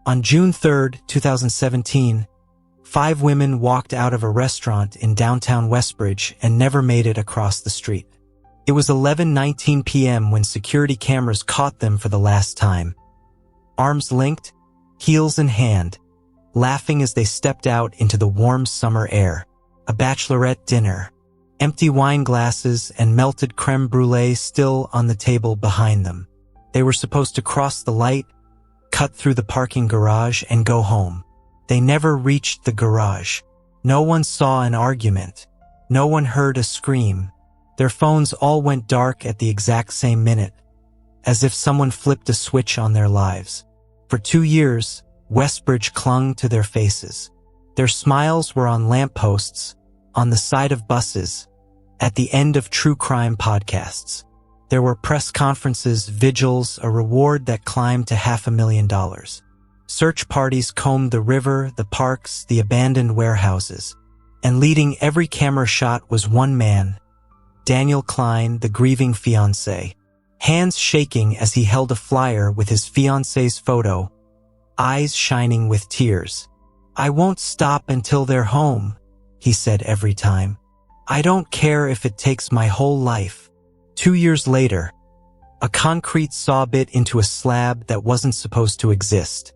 On June 3, 2017, 5 women walked out of a restaurant in downtown Westbridge and never made it across the street. It was 11:19 p.m. when security cameras caught them for the last time. Arms linked, heels in hand, laughing as they stepped out into the warm summer air. A bachelorette dinner. Empty wine glasses and melted creme brulee still on the table behind them. They were supposed to cross the light, cut through the parking garage, and go home. They never reached the garage. No one saw an argument. No one heard a scream. Their phones all went dark at the exact same minute, as if someone flipped a switch on their lives. For 2 years, Westbridge clung to their faces. Their smiles were on lampposts, on the side of buses, at the end of true crime podcasts. There were press conferences, vigils, a reward that climbed to $500,000. Search parties combed the river, the parks, the abandoned warehouses. And leading every camera shot was one man, Daniel Klein, the grieving fiancé, hands shaking as he held a flyer with his fiancée's photo, eyes shining with tears. "I won't stop until they're home," he said every time. "I don't care if it takes my whole life." 2 years later, a concrete saw bit into a slab that wasn't supposed to exist.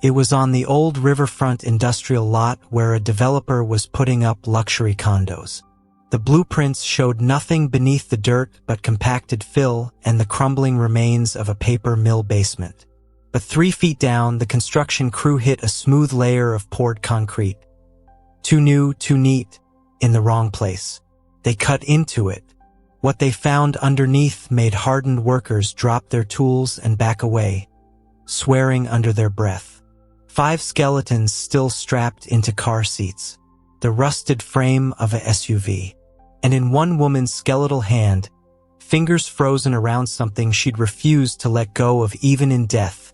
It was on the old riverfront industrial lot where a developer was putting up luxury condos. The blueprints showed nothing beneath the dirt but compacted fill and the crumbling remains of a paper mill basement. But 3 feet down, the construction crew hit a smooth layer of poured concrete. Too new, too neat, in the wrong place. They cut into it. What they found underneath made hardened workers drop their tools and back away, swearing under their breath. 5 skeletons still strapped into car seats, the rusted frame of a SUV. And in one woman's skeletal hand, fingers frozen around something she'd refused to let go of even in death.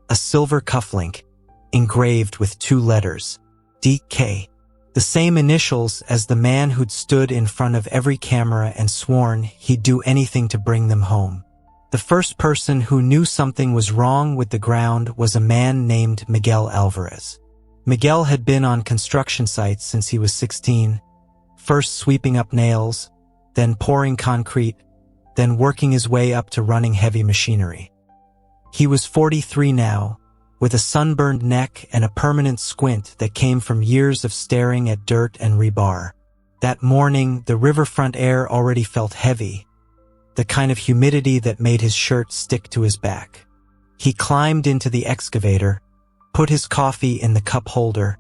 A silver cufflink, engraved with 2 letters, DK. The same initials as the man who'd stood in front of every camera and sworn he'd do anything to bring them home. The first person who knew something was wrong with the ground was a man named Miguel Alvarez. Miguel had been on construction sites since he was 16, first sweeping up nails, then pouring concrete, then working his way up to running heavy machinery. He was 43 now, with a sunburned neck and a permanent squint that came from years of staring at dirt and rebar. That morning, the riverfront air already felt heavy, the kind of humidity that made his shirt stick to his back. He climbed into the excavator, put his coffee in the cup holder,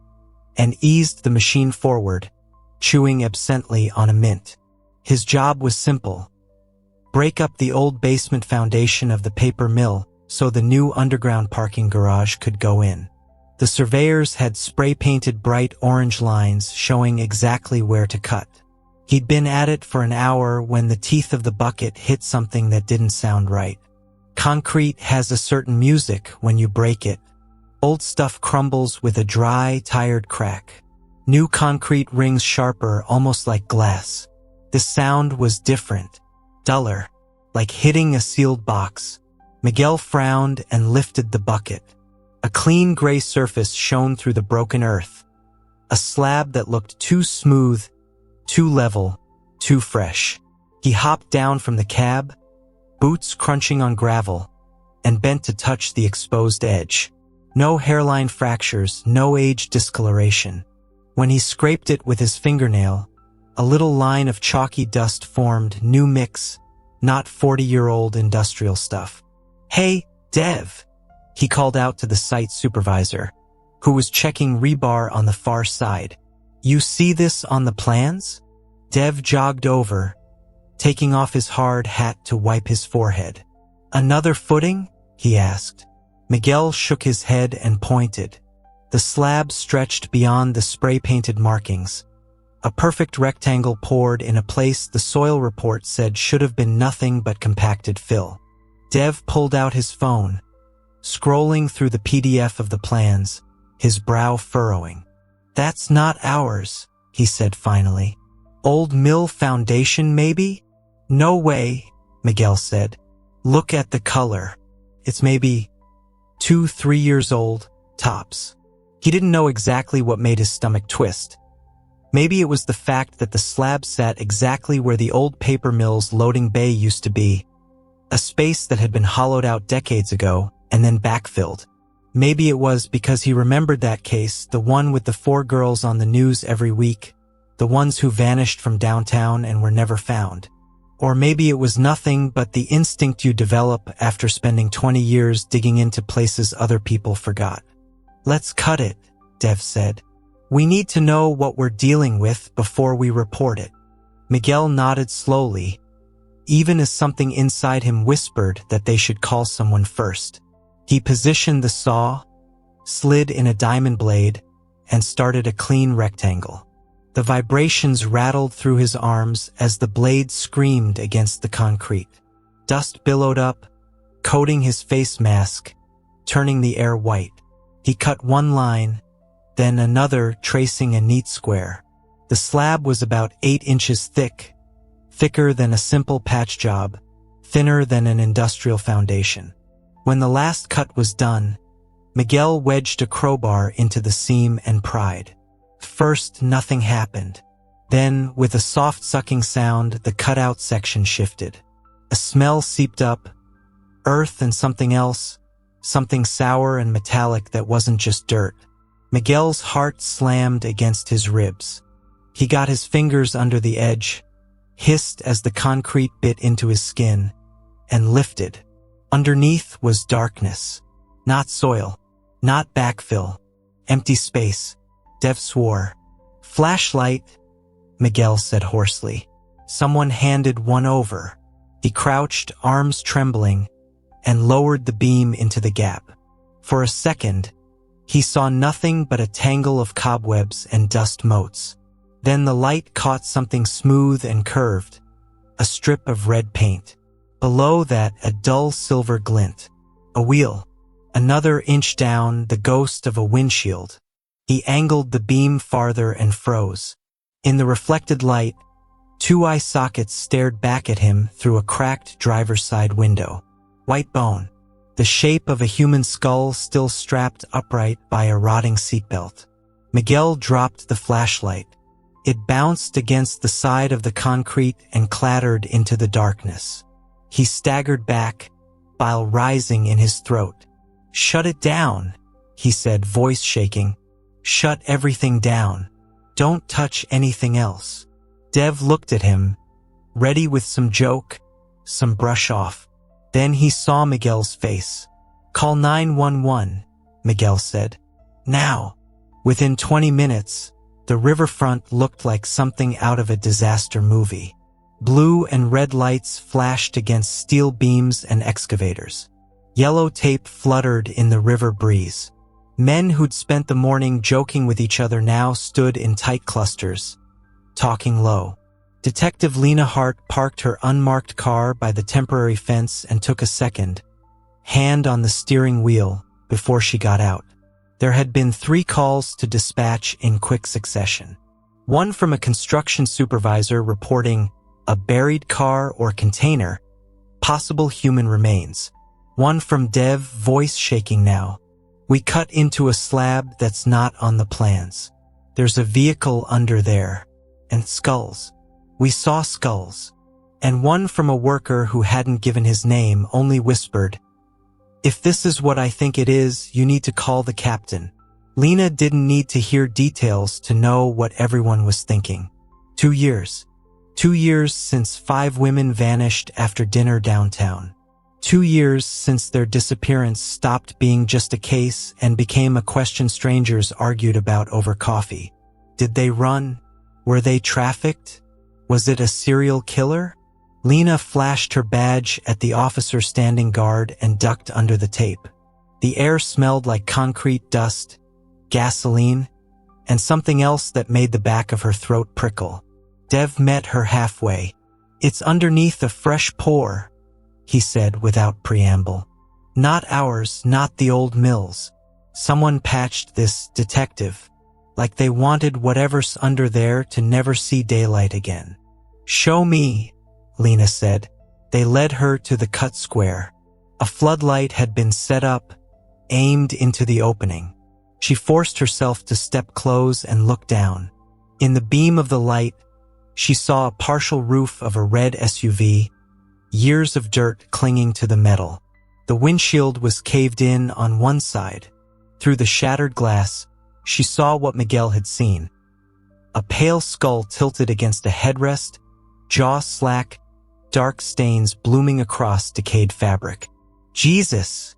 and eased the machine forward, chewing absently on a mint. His job was simple: break up the old basement foundation of the paper mill so the new underground parking garage could go in. The surveyors had spray-painted bright orange lines showing exactly where to cut. He'd been at it for an hour when the teeth of the bucket hit something that didn't sound right. Concrete has a certain music when you break it. Old stuff crumbles with a dry, tired crack. New concrete rings sharper, almost like glass. The sound was different, duller, like hitting a sealed box. Miguel frowned and lifted the bucket. A clean gray surface shone through the broken earth. A slab that looked too smooth, too level, too fresh. He hopped down from the cab, boots crunching on gravel, and bent to touch the exposed edge. No hairline fractures, no age discoloration. When he scraped it with his fingernail, a little line of chalky dust formed. New mix, not 40-year-old industrial stuff. "Hey, Dev," he called out to the site supervisor, who was checking rebar on the far side. "You see this on the plans?" Dev jogged over, taking off his hard hat to wipe his forehead. "Another footing?" he asked. Miguel shook his head and pointed. The slab stretched beyond the spray-painted markings. A perfect rectangle poured in a place the soil report said should have been nothing but compacted fill. Dev pulled out his phone, scrolling through the PDF of the plans, his brow furrowing. "That's not ours," he said finally. "Old mill foundation, maybe?" "No way," Miguel said. "Look at the color. It's maybe 2-3 years old, tops. He didn't know exactly what made his stomach twist. Maybe it was the fact that the slab sat exactly where the old paper mill's loading bay used to be, a space that had been hollowed out decades ago and then backfilled. Maybe it was because he remembered that case, the one with the 4 girls on the news every week, the ones who vanished from downtown and were never found. Or maybe it was nothing but the instinct you develop after spending 20 years digging into places other people forgot. "Let's cut it," Dev said. "We need to know what we're dealing with before we report it." Miguel nodded slowly, even as something inside him whispered that they should call someone first. He positioned the saw, slid in a diamond blade, and started a clean rectangle. The vibrations rattled through his arms as the blade screamed against the concrete. Dust billowed up, coating his face mask, turning the air white. He cut one line, then another, tracing a neat square. The slab was about 8 inches thick, thicker than a simple patch job, thinner than an industrial foundation. When the last cut was done, Miguel wedged a crowbar into the seam and pried. First, nothing happened. Then, with a soft sucking sound, the cutout section shifted. A smell seeped up, earth and something else, something sour and metallic that wasn't just dirt. Miguel's heart slammed against his ribs. He got his fingers under the edge, hissed as the concrete bit into his skin, and lifted. Underneath was darkness. Not soil, not backfill, empty space. Dev swore. "Flashlight," Miguel said hoarsely. Someone handed one over. He crouched, arms trembling, and lowered the beam into the gap. For a second, he saw nothing but a tangle of cobwebs and dust motes. Then the light caught something smooth and curved, a strip of red paint. Below that, a dull silver glint. A wheel. Another inch down, the ghost of a windshield. He angled the beam farther and froze. In the reflected light, 2 eye sockets stared back at him through a cracked driver's side window. White bone. The shape of a human skull still strapped upright by a rotting seatbelt. Miguel dropped the flashlight. It bounced against the side of the concrete and clattered into the darkness. He staggered back, bile rising in his throat. "Shut it down," he said, voice shaking. "Shut everything down. Don't touch anything else." Dev looked at him, ready with some joke, some brush off. Then he saw Miguel's face. "Call 911, Miguel said. "Now." Within 20 minutes, the riverfront looked like something out of a disaster movie. Blue and red lights flashed against steel beams and excavators. Yellow tape fluttered in the river breeze. Men who'd spent the morning joking with each other now stood in tight clusters, talking low. Detective Lena Hart parked her unmarked car by the temporary fence and took a second, hand on the steering wheel, before she got out. There had been 3 calls to dispatch in quick succession. One from a construction supervisor reporting a buried car or container, possible human remains. One from Dev, voice shaking now. "We cut into a slab that's not on the plans. There's a vehicle under there. And skulls. We saw skulls." And one from a worker who hadn't given his name, only whispered, "If this is what I think it is, you need to call the captain." Lena didn't need to hear details to know what everyone was thinking. 2 years. 2 years since 5 women vanished after dinner downtown. 2 years since their disappearance stopped being just a case and became a question strangers argued about over coffee. Did they run? Were they trafficked? Was it a serial killer? Lena flashed her badge at the officer standing guard and ducked under the tape. The air smelled like concrete dust, gasoline, and something else that made the back of her throat prickle. Dev met her halfway. "It's underneath a fresh pour," he said without preamble. "Not ours, not the old mills. Someone patched this, detective. Like they wanted whatever's under there to never see daylight again." "Show me," Lena said. They led her to the cut square. A floodlight had been set up, aimed into the opening. She forced herself to step close and look down. In the beam of the light, she saw a partial roof of a red SUV, years of dirt clinging to the metal. The windshield was caved in on one side. Through the shattered glass, she saw what Miguel had seen. A pale skull tilted against a headrest, jaw slack, dark stains blooming across decayed fabric. "Jesus,"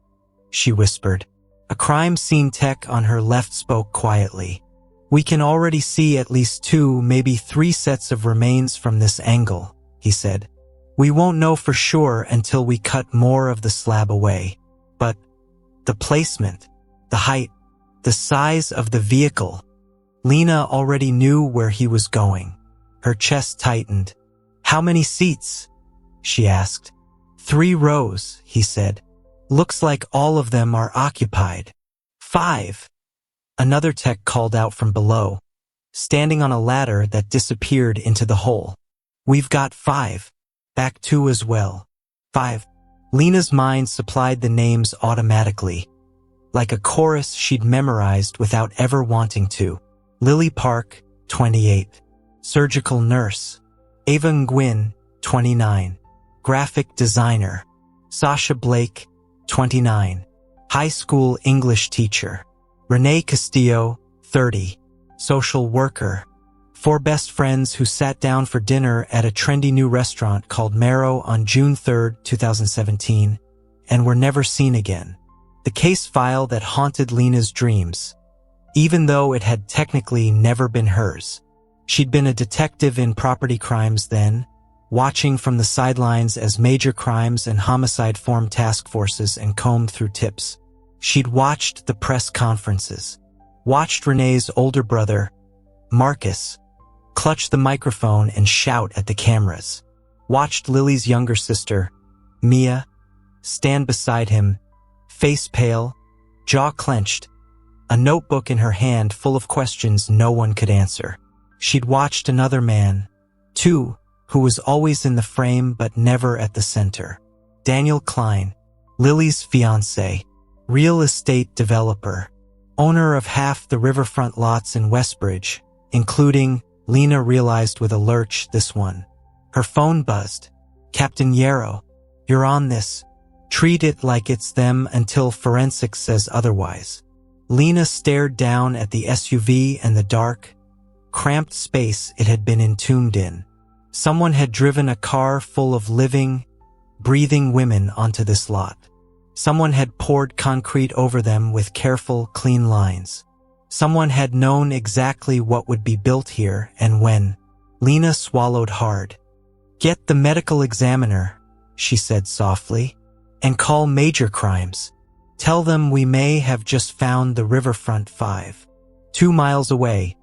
she whispered. A crime scene tech on her left spoke quietly. "We can already see at least 2, maybe 3 sets of remains from this angle," he said. "We won't know for sure until we cut more of the slab away. But the placement, the height, the size of the vehicle." Lena already knew where he was going. Her chest tightened. "How many seats?" she asked. 3 rows, he said. "Looks like all of them are occupied." 5. Another tech called out from below, standing on a ladder that disappeared into the hole. "We've got 5. Back 2 as well." 5. Lena's mind supplied the names automatically, like a chorus she'd memorized without ever wanting to. Lily Park, 28. Surgical nurse. Ava Nguyen, 29. Graphic designer. Sasha Blake, 29. High school English teacher. Renee Castillo, 30. Social worker. 4 best friends who sat down for dinner at a trendy new restaurant called Marrow on June 3, 2017, and were never seen again. The case file that haunted Lena's dreams, even though it had technically never been hers. She'd been a detective in property crimes then, watching from the sidelines as major crimes and homicide formed task forces and combed through tips. She'd watched the press conferences, watched Renee's older brother, Marcus, clutch the microphone and shout at the cameras, watched Lily's younger sister, Mia, stand beside him, face pale, jaw clenched, a notebook in her hand full of questions no one could answer. She'd watched another man, too, who was always in the frame but never at the center. Daniel Klein, Lily's fiancé, real estate developer, owner of half the riverfront lots in Westbridge, including, Lena realized with a lurch, this one. Her phone buzzed. "Captain Yarrow, you're on this. Treat it like it's them until forensics says otherwise." Lena stared down at the SUV and the dark, cramped space it had been entombed in. Someone had driven a car full of living, breathing women onto this lot. Someone had poured concrete over them with careful, clean lines. Someone had known exactly what would be built here and when. Lena swallowed hard. "Get the medical examiner," she said softly, "and call major crimes. Tell them we may have just found the Riverfront 5. 2 miles away,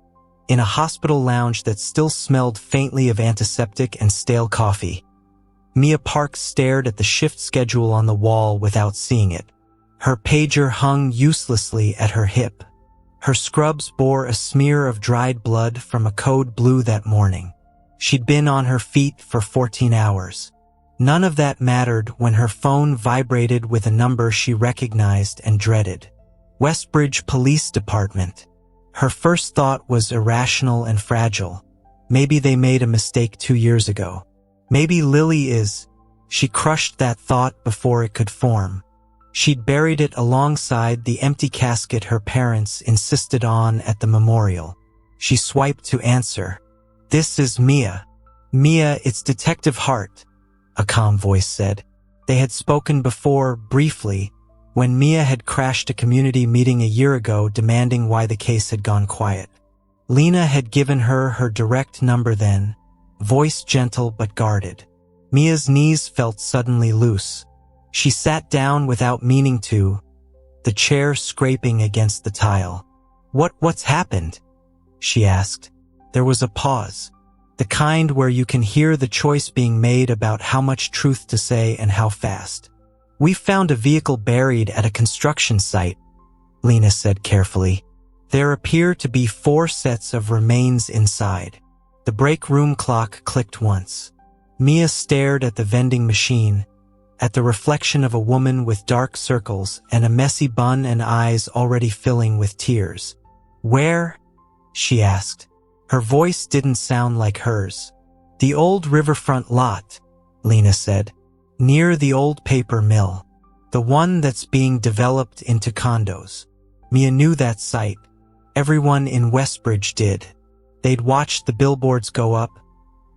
in a hospital lounge that still smelled faintly of antiseptic and stale coffee." Mia Parks stared at the shift schedule on the wall without seeing it. Her pager hung uselessly at her hip. Her scrubs bore a smear of dried blood from a code blue that morning. She'd been on her feet for 14 hours. None of that mattered when her phone vibrated with a number she recognized and dreaded. Westbridge Police Department. Her first thought was irrational and fragile. Maybe they made a mistake 2 years ago. Maybe Lily is. She crushed that thought before it could form. She'd buried it alongside the empty casket her parents insisted on at the memorial. She swiped to answer. "This is Mia." "Mia, it's Detective Hart," a calm voice said. They had spoken before, briefly, when Mia had crashed a community meeting a year ago demanding why the case had gone quiet. Lena had given her her direct number then, voice gentle but guarded. Mia's knees felt suddenly loose. She sat down without meaning to, the chair scraping against the tile. What's happened?" she asked. There was a pause. The kind where you can hear the choice being made about how much truth to say and how fast. "We found a vehicle buried at a construction site," Lena said carefully. "There appear to be 4 sets of remains inside." The break room clock clicked once. Mia stared at the vending machine, at the reflection of a woman with dark circles and a messy bun and eyes already filling with tears. "Where?" she asked. Her voice didn't sound like hers. "The old riverfront lot," Lena said. "Near the old paper mill. The one that's being developed into condos." Mia knew that site. Everyone in Westbridge did. They'd watched the billboards go up,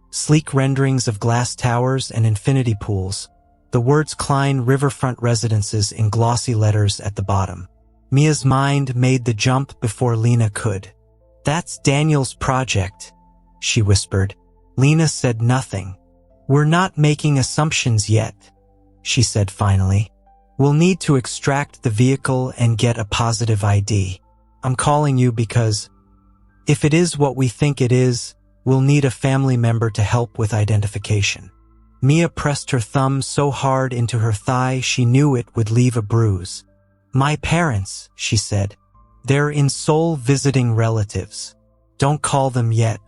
sleek renderings of glass towers and infinity pools, the words Klein Riverfront Residences in glossy letters at the bottom. Mia's mind made the jump before Lena could. "That's Daniel's project," she whispered. Lena said nothing. "We're not making assumptions yet," she said finally. "We'll need to extract the vehicle and get a positive ID. I'm calling you because if it is what we think it is, we'll need a family member to help with identification." Mia pressed her thumb so hard into her thigh she knew it would leave a bruise. "My parents," she said. "They're in Seoul visiting relatives. Don't call them yet.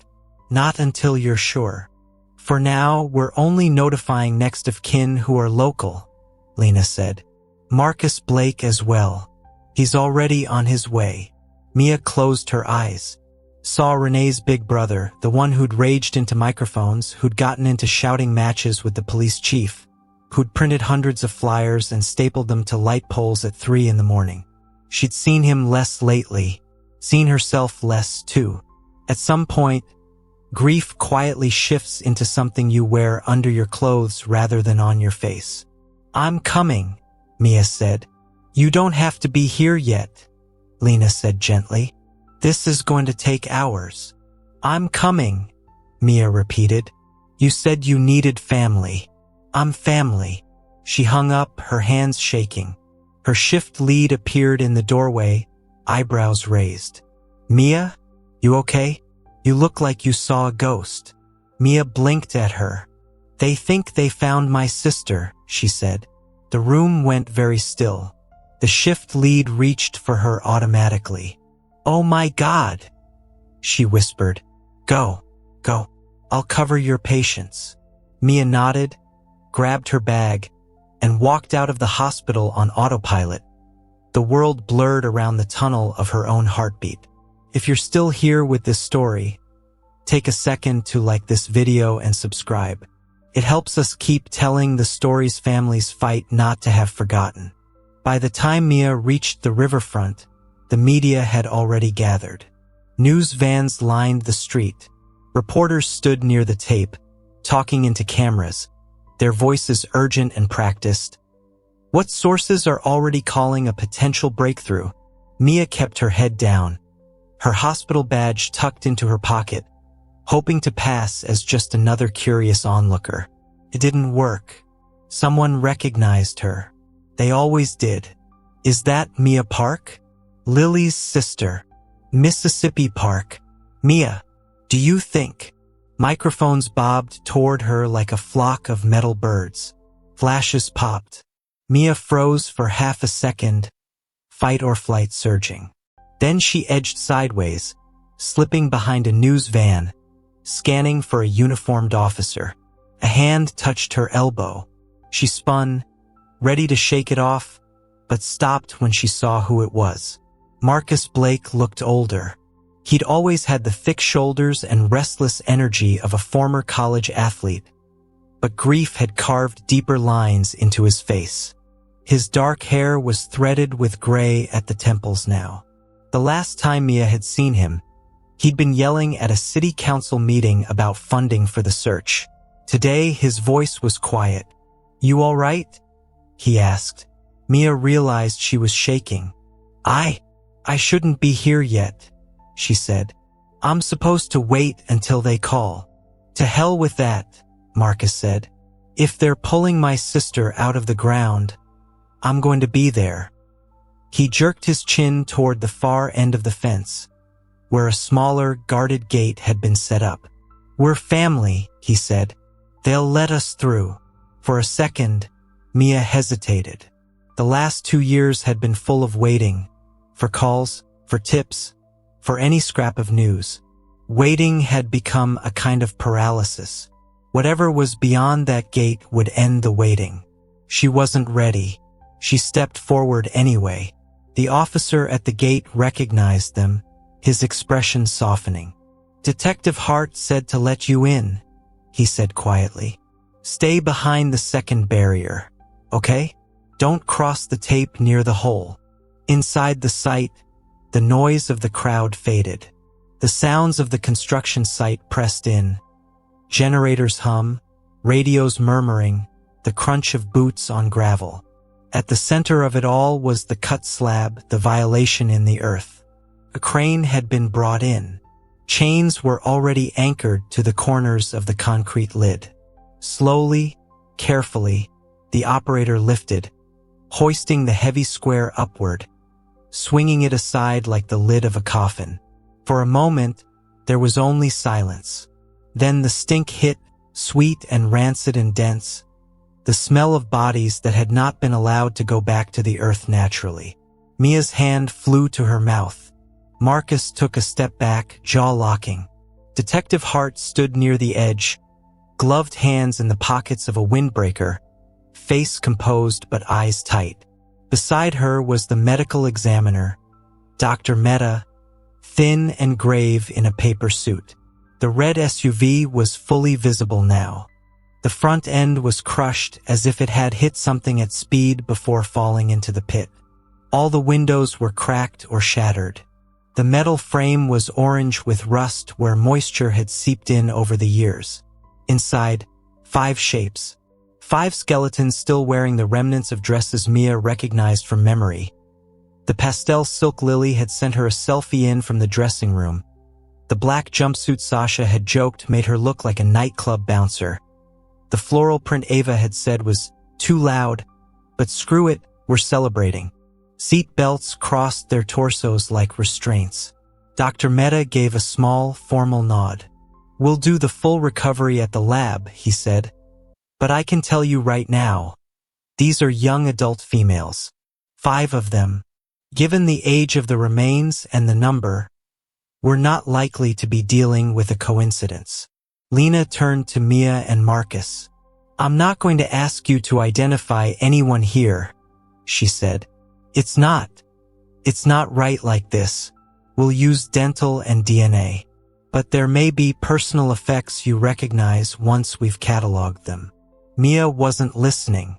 Not until you're sure. For now, we're only notifying next of kin who are local," Lena said. "Marcus Blake as well. He's already on his way." Mia closed her eyes. Saw Renee's big brother, the one who'd raged into microphones, who'd gotten into shouting matches with the police chief, who'd printed hundreds of flyers and stapled them to light poles at 3 in the morning. She'd seen him less lately, seen herself less too. At some point, grief quietly shifts into something you wear under your clothes rather than on your face. "I'm coming," Mia said. "You don't have to be here yet," Lena said gently. "This is going to take hours." "I'm coming," Mia repeated. "You said you needed family." "I'm family." She hung up, her hands shaking. Her shift lead appeared in the doorway, eyebrows raised. "Mia, you okay? You look like you saw a ghost." Mia blinked at her. "They think they found my sister," she said. The room went very still. The shift lead reached for her automatically. "Oh my God," she whispered. Go. I'll cover your patients." Mia nodded, grabbed her bag, and walked out of the hospital on autopilot. The world blurred around the tunnel of her own heartbeat. If you're still here with this story, take a second to like this video and subscribe. It helps us keep telling the stories families fight not to have forgotten. By the time Mia reached the riverfront, the media had already gathered. News vans lined the street. Reporters stood near the tape, talking into cameras, their voices urgent and practiced. What sources are already calling a potential breakthrough? Mia kept her head down, her hospital badge tucked into her pocket, hoping to pass as just another curious onlooker. It didn't work. Someone recognized her. They always did. "Is that Mia Park? Lily's sister. Mississippi Park. Mia, do you think?" Microphones bobbed toward her like a flock of metal birds. Flashes popped. Mia froze for half a second, fight or flight surging. Then she edged sideways, slipping behind a news van, scanning for a uniformed officer. A hand touched her elbow. She spun, ready to shake it off, but stopped when she saw who it was. Marcus Blake looked older. He'd always had the thick shoulders and restless energy of a former college athlete, but grief had carved deeper lines into his face. His dark hair was threaded with gray at the temples now. The last time Mia had seen him, he'd been yelling at a city council meeting about funding for the search. Today, his voice was quiet. "You all right?" he asked. Mia realized she was shaking. I shouldn't be here yet," she said. "I'm supposed to wait until they call." "To hell with that," Marcus said. "If they're pulling my sister out of the ground, I'm going to be there." He jerked his chin toward the far end of the fence, where a smaller, guarded gate had been set up. "We're family," he said. "They'll let us through." For a second, Mia hesitated. The last 2 years had been full of waiting, for calls, for tips, for any scrap of news. Waiting had become a kind of paralysis. Whatever was beyond that gate would end the waiting. She wasn't ready. She stepped forward anyway. The officer at the gate recognized them, his expression softening. "Detective Hart said to let you in," he said quietly. "Stay behind the second barrier, okay? Don't cross the tape near the hole." Inside the site, the noise of the crowd faded. The sounds of the construction site pressed in. Generators hum, radios murmuring, the crunch of boots on gravel. At the center of it all was the cut slab, the violation in the earth. A crane had been brought in. Chains were already anchored to the corners of the concrete lid. Slowly, carefully, the operator lifted, hoisting the heavy square upward, swinging it aside like the lid of a coffin. For a moment, there was only silence. Then the stink hit, sweet and rancid and dense, the smell of bodies that had not been allowed to go back to the earth naturally. Mia's hand flew to her mouth. Marcus took a step back, jaw locking. Detective Hart stood near the edge, gloved hands in the pockets of a windbreaker, face composed but eyes tight. Beside her was the medical examiner, Dr. Mehta, thin and grave in a paper suit. The red SUV was fully visible now. The front end was crushed as if it had hit something at speed before falling into the pit. All the windows were cracked or shattered. The metal frame was orange with rust where moisture had seeped in over the years. Inside, 5 shapes. 5 skeletons still wearing the remnants of dresses Mia recognized from memory. The pastel silk Lily had sent her a selfie in from the dressing room. The black jumpsuit Sasha had joked made her look like a nightclub bouncer. The floral print Ava had said was too loud, but screw it, we're celebrating. Seat belts crossed their torsos like restraints. Dr. Mehta gave a small, formal nod. "We'll do the full recovery at the lab," he said. "But I can tell you right now, these are young adult females. 5 of them. Given the age of the remains and the number, we're not likely to be dealing with a coincidence." Lena turned to Mia and Marcus. "I'm not going to ask you to identify anyone here," she said. It's not right like this. We'll use dental and DNA. But there may be personal effects you recognize once we've cataloged them." Mia wasn't listening.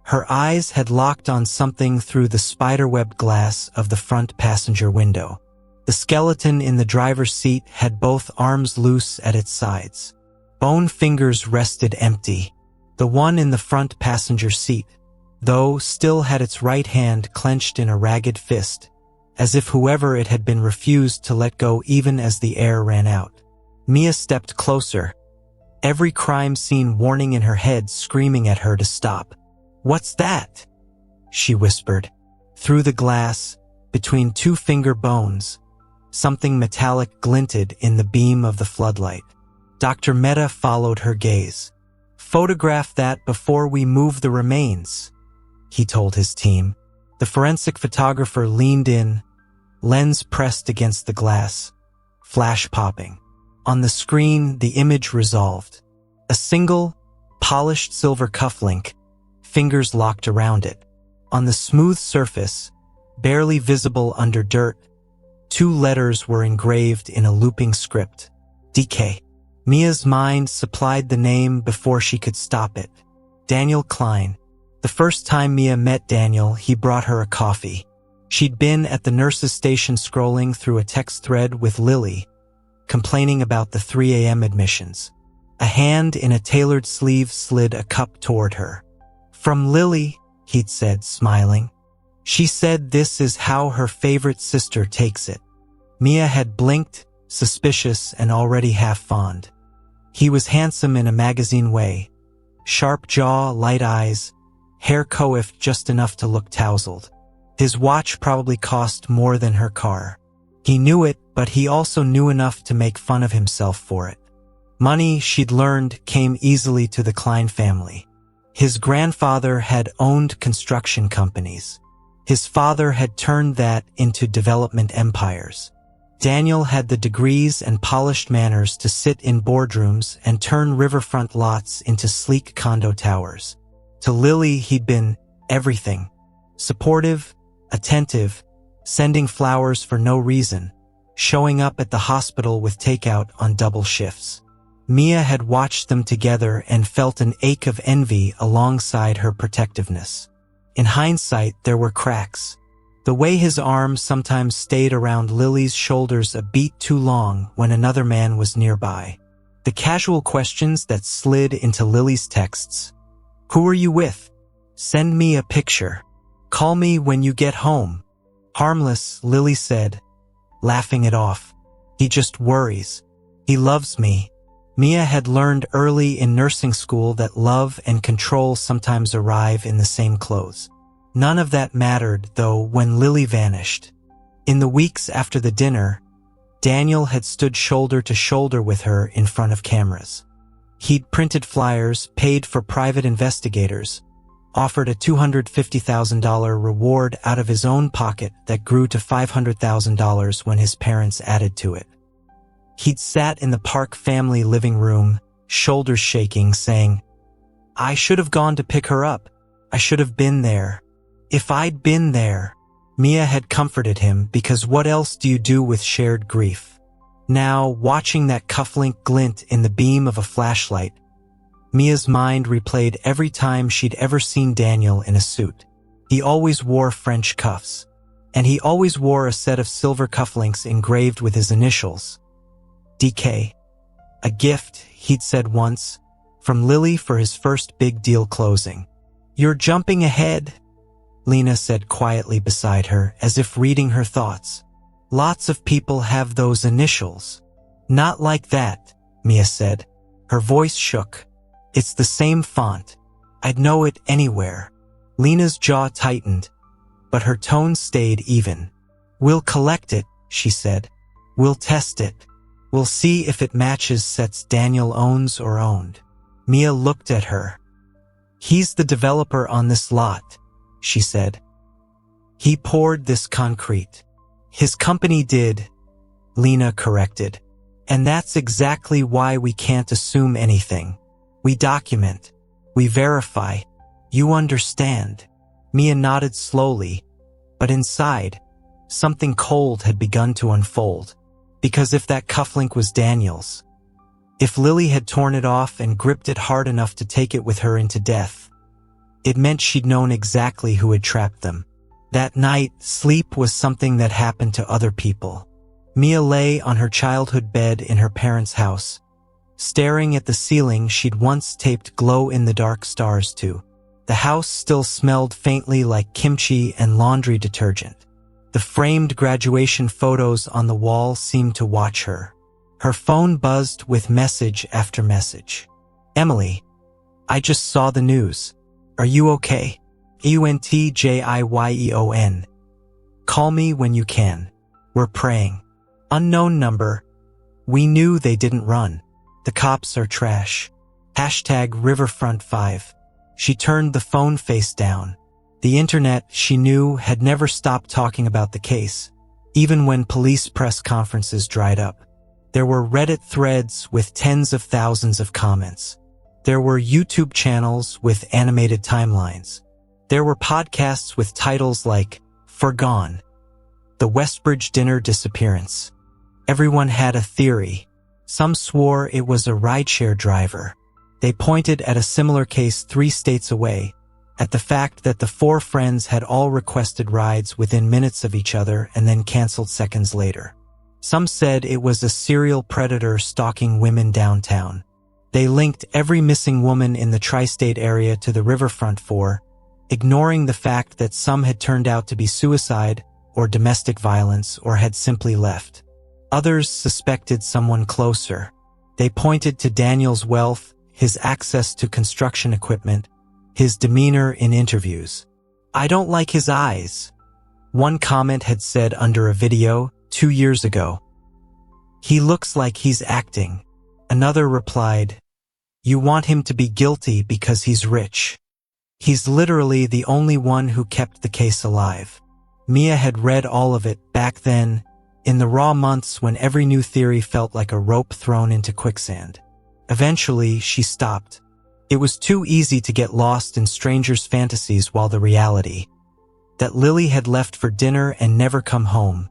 Her eyes had locked on something through the spiderweb glass of the front passenger window. The skeleton in the driver's seat had both arms loose at its sides. Bone fingers rested empty. The one in the front passenger seat, though, still had its right hand clenched in a ragged fist, as if whoever it had been refused to let go even as the air ran out. Mia stepped closer, every crime scene warning in her head screaming at her to stop. "What's that?" she whispered. Through the glass, between 2 finger bones, something metallic glinted in the beam of the floodlight. Dr. Mehta followed her gaze. "Photograph that before we move the remains," he told his team. The forensic photographer leaned in, lens pressed against the glass, flash popping. On the screen, the image resolved. A single, polished silver cufflink, fingers locked around it. On the smooth surface, barely visible under dirt, 2 letters were engraved in a looping script. DK. Mia's mind supplied the name before she could stop it. Daniel Klein. The first time Mia met Daniel, he brought her a coffee. She'd been at the nurse's station scrolling through a text thread with Lily, complaining about the 3 a.m. admissions. A hand in a tailored sleeve slid a cup toward her. "From Lily," he'd said, smiling. "She said this is how her favorite sister takes it." Mia had blinked, suspicious and already half fond. He was handsome in a magazine way. Sharp jaw, light eyes, hair coiffed just enough to look tousled. His watch probably cost more than her car. He knew it, but he also knew enough to make fun of himself for it. Money, she'd learned, came easily to the Klein family. His grandfather had owned construction companies. His father had turned that into development empires. Daniel had the degrees and polished manners to sit in boardrooms and turn riverfront lots into sleek condo towers. To Lily, he'd been everything. Supportive, attentive, sending flowers for no reason, showing up at the hospital with takeout on double shifts. Mia had watched them together and felt an ache of envy alongside her protectiveness. In hindsight, there were cracks. The way his arms sometimes stayed around Lily's shoulders a beat too long when another man was nearby. The casual questions that slid into Lily's texts. Who are you with? Send me a picture. Call me when you get home. Harmless, Lily said, laughing it off. He just worries. He loves me. Mia had learned early in nursing school that love and control sometimes arrive in the same clothes. None of that mattered, though, when Lily vanished. In the weeks after the dinner, Daniel had stood shoulder to shoulder with her in front of cameras. He'd printed flyers, paid for private investigators, offered a $250,000 reward out of his own pocket that grew to $500,000 when his parents added to it. He'd sat in the Park family living room, shoulders shaking, saying, I should have gone to pick her up. I should have been there. If I'd been there. Mia had comforted him because what else do you do with shared grief? Now, watching that cufflink glint in the beam of a flashlight, Mia's mind replayed every time she'd ever seen Daniel in a suit. He always wore French cuffs, and he always wore a set of silver cufflinks engraved with his initials. DK. A gift, he'd said once, from Lily for his first big deal closing. You're jumping ahead, Lena said quietly beside her, as if reading her thoughts. Lots of people have those initials. Not like that, Mia said. Her voice shook. It's the same font. I'd know it anywhere. Lena's jaw tightened, but her tone stayed even. We'll collect it, she said. We'll test it. We'll see if it matches sets Daniel owns or owned. Mia looked at her. He's the developer on this lot, she said. He poured this concrete. His company did, Lena corrected. And that's exactly why we can't assume anything. We document. We verify. You understand. Mia nodded slowly, but inside, something cold had begun to unfold. Because if that cufflink was Daniel's, if Lily had torn it off and gripped it hard enough to take it with her into death, it meant she'd known exactly who had trapped them. That night, sleep was something that happened to other people. Mia lay on her childhood bed in her parents' house, staring at the ceiling she'd once taped glow-in-the-dark stars to. The house still smelled faintly like kimchi and laundry detergent. The framed graduation photos on the wall seemed to watch her. Her phone buzzed with message after message. Emily, I just saw the news. Are you okay? EUNTJIYEON. Call me when you can. We're praying. Unknown number. We knew they didn't run. The cops are trash. #Riverfront5. She turned the phone face down. The internet, she knew, had never stopped talking about the case, even when police press conferences dried up. There were Reddit threads with tens of thousands of comments. There were YouTube channels with animated timelines. There were podcasts with titles like Forgone, The Westbridge Dinner Disappearance. Everyone had a theory. Some swore it was a rideshare driver. They pointed at a similar case 3 states away, at the fact that the 4 friends had all requested rides within minutes of each other and then canceled seconds later. Some said it was a serial predator stalking women downtown. They linked every missing woman in the tri-state area to the Riverfront 4, ignoring the fact that some had turned out to be suicide or domestic violence or had simply left. Others suspected someone closer. They pointed to Daniel's wealth, his access to construction equipment, his demeanor in interviews. I don't like his eyes, one comment had said under a video 2 years ago. He looks like he's acting. Another replied, you want him to be guilty because he's rich. He's literally the only one who kept the case alive. Mia had read all of it back then, in the raw months when every new theory felt like a rope thrown into quicksand. Eventually, she stopped. It was too easy to get lost in strangers' fantasies while the reality, that Lily had left for dinner and never come home,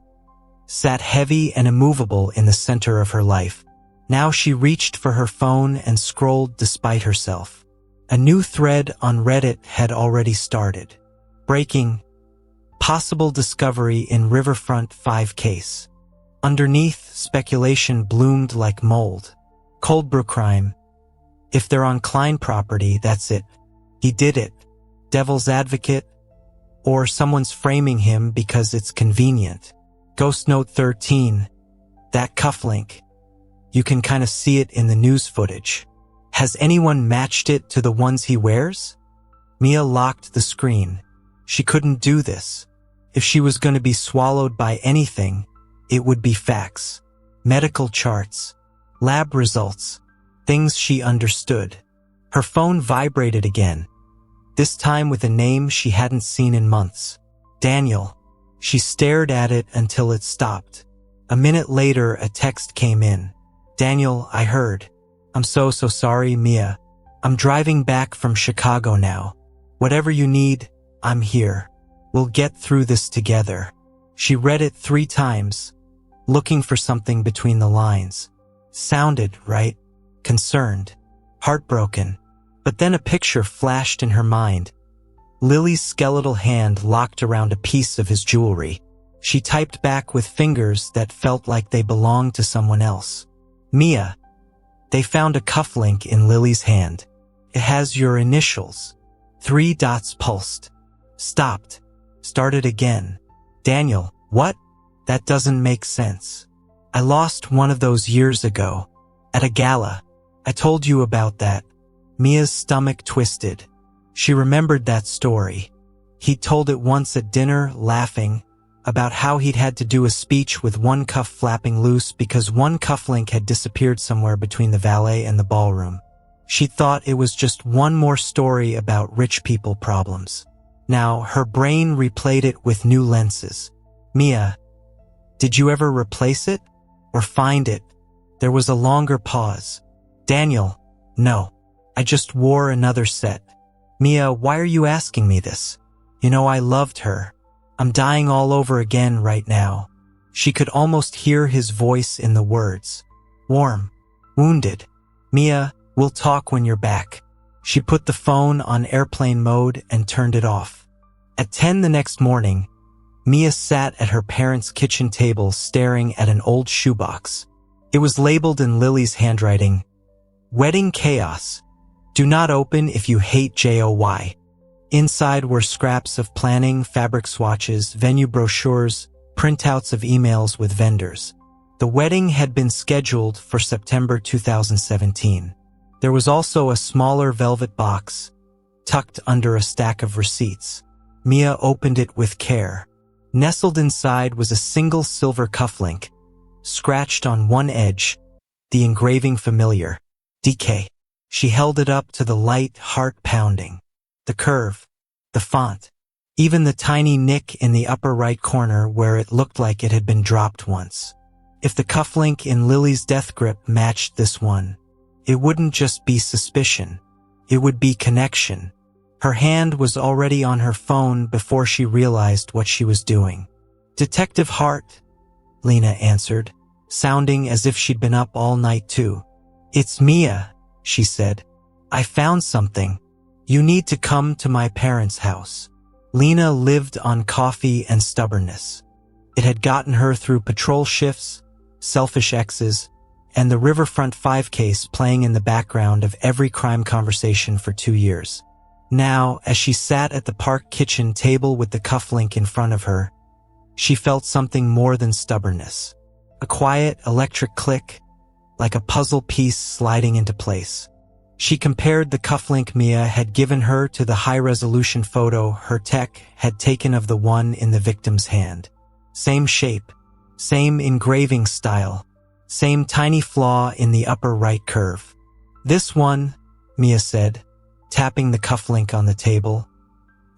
sat heavy and immovable in the center of her life. Now she reached for her phone and scrolled despite herself. A new thread on Reddit had already started. Breaking: possible discovery in Riverfront 5 case. Underneath, speculation bloomed like mold. Coldbrew crime. If they're on Klein property, that's it. He did it. Devil's advocate. Or someone's framing him because it's convenient. Ghost Note 13. That cufflink. You can kind of see it in the news footage. Has anyone matched it to the ones he wears? Mia locked the screen. She couldn't do this. If she was going to be swallowed by anything, it would be facts. Medical charts. Lab results. Things she understood. Her phone vibrated again. This time with a name she hadn't seen in months. Daniel. She stared at it until it stopped. A minute later, a text came in. Daniel, I heard. I'm so sorry, Mia. I'm driving back from Chicago now. Whatever you need, I'm here. We'll get through this together. She read it 3 times, looking for something between the lines. Sounded right. Concerned. Heartbroken. But then a picture flashed in her mind. Lily's skeletal hand locked around a piece of his jewelry. She typed back with fingers that felt like they belonged to someone else. Mia. They found a cufflink in Lily's hand. It has your initials. 3 dots pulsed. Stopped. Started again. Daniel, what? That doesn't make sense. I lost one of those years ago. At a gala. I told you about that. Mia's stomach twisted. She remembered that story. He'd told it once at dinner, laughing, about how he'd had to do a speech with one cuff flapping loose because one cufflink had disappeared somewhere between the valet and the ballroom. She thought it was just one more story about rich people problems. Now, her brain replayed it with new lenses. Mia, did you ever replace it? Or find it? There was a longer pause. Daniel, no. I just wore another set. Mia, why are you asking me this? You know I loved her. I'm dying all over again right now. She could almost hear his voice in the words. Warm. Wounded. Mia, we'll talk when you're back. She put the phone on airplane mode and turned it off. At 10 the next morning, Mia sat at her parents' kitchen table staring at an old shoebox. It was labeled in Lily's handwriting, Wedding Chaos. Do not open if you hate JOY. Inside were scraps of planning, fabric swatches, venue brochures, printouts of emails with vendors. The wedding had been scheduled for September 2017. There was also a smaller velvet box, tucked under a stack of receipts. Mia opened it with care. Nestled inside was a single silver cufflink, scratched on one edge, the engraving familiar. DK. She held it up to the light, heart pounding. The curve, the font, even the tiny nick in the upper right corner where it looked like it had been dropped once. If the cufflink in Lily's death grip matched this one, it wouldn't just be suspicion. It would be connection. Her hand was already on her phone before she realized what she was doing. Detective Hart, Lena answered, sounding as if she'd been up all night too. It's Mia, she said. I found something. You need to come to my parents' house. Lena lived on coffee and stubbornness. It had gotten her through patrol shifts, selfish exes, and the Riverfront 5 case playing in the background of every crime conversation for 2 years. Now, as she sat at the park kitchen table with the cufflink in front of her, she felt something more than stubbornness. A quiet, electric click, like a puzzle piece sliding into place. She compared the cufflink Mia had given her to the high-resolution photo her tech had taken of the one in the victim's hand. Same shape, same engraving style, same tiny flaw in the upper right curve. This one, Mia said, tapping the cufflink on the table,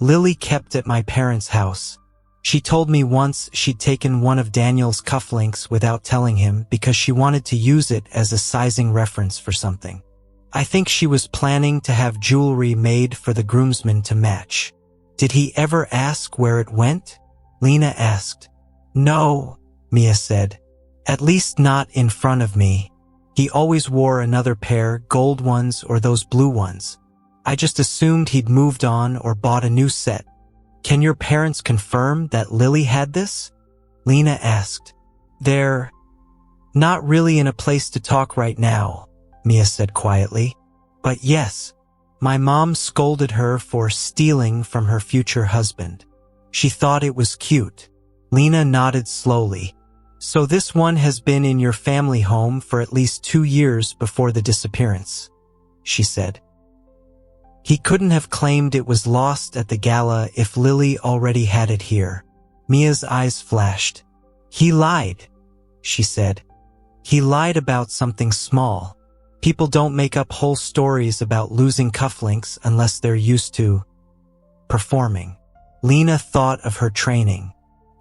Lily kept at my parents' house. She told me once she'd taken one of Daniel's cufflinks without telling him because she wanted to use it as a sizing reference for something. I think she was planning to have jewelry made for the groomsmen to match. Did he ever ask where it went? Lena asked. No, Mia said. At least not in front of me. He always wore another pair, gold ones or those blue ones. I just assumed he'd moved on or bought a new set. Can your parents confirm that Lily had this? Lena asked. They're not really in a place to talk right now, Mia said quietly. But yes, my mom scolded her for stealing from her future husband. She thought it was cute. Lena nodded slowly. So this one has been in your family home for at least 2 years before the disappearance, she said. He couldn't have claimed it was lost at the gala if Lily already had it here. Mia's eyes flashed. He lied, she said. He lied about something small. People don't make up whole stories about losing cufflinks unless they're used to performing. Lena thought of her training.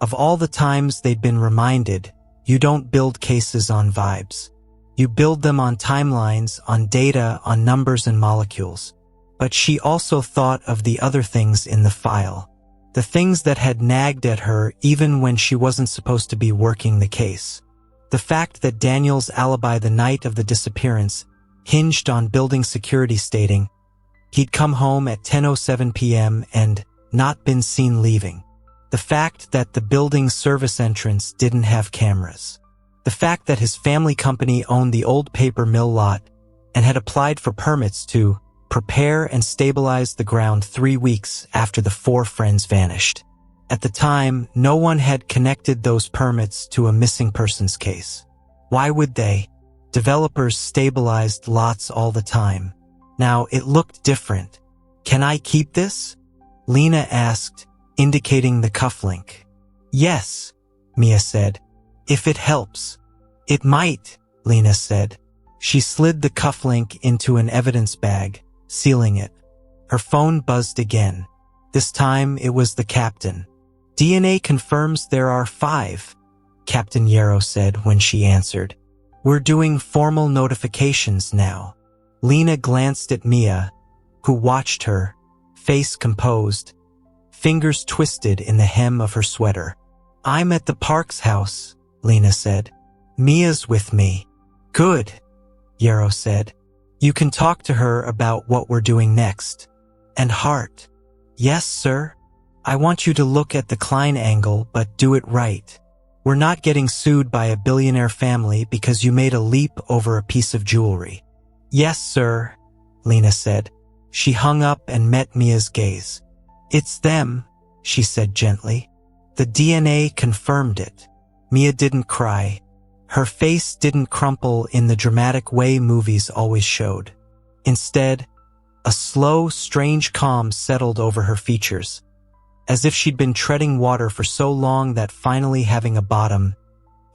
Of all the times they'd been reminded, you don't build cases on vibes. You build them on timelines, on data, on numbers and molecules. But she also thought of the other things in the file. The things that had nagged at her even when she wasn't supposed to be working the case. The fact that Daniel's alibi the night of the disappearance hinged on building security stating he'd come home at 10:07 p.m. and not been seen leaving. The fact that the building's service entrance didn't have cameras. The fact that his family company owned the old paper mill lot and had applied for permits to prepare and stabilize the ground 3 weeks after the 4 friends vanished. At the time, no one had connected those permits to a missing persons case. Why would they? Developers stabilized lots all the time. Now it looked different. Can I keep this? Lena asked, indicating the cufflink. Yes, Mia said. If it helps. It might, Lena said. She slid the cufflink into an evidence bag, sealing it. Her phone buzzed again. This time it was the captain. DNA confirms there are 5, Captain Yarrow said when she answered. We're doing formal notifications now. Lena glanced at Mia, who watched her, face composed, fingers twisted in the hem of her sweater. I'm at the Parks house, Lena said. Mia's with me. Good, Yarrow said. You can talk to her about what we're doing next. And Hart. Yes, sir. I want you to look at the Klein angle, but do it right. We're not getting sued by a billionaire family because you made a leap over a piece of jewelry. Yes, sir, Lena said. She hung up and met Mia's gaze. It's them, she said gently. The DNA confirmed it. Mia didn't cry. Her face didn't crumple in the dramatic way movies always showed. Instead, a slow, strange calm settled over her features, as if she'd been treading water for so long that finally having a bottom,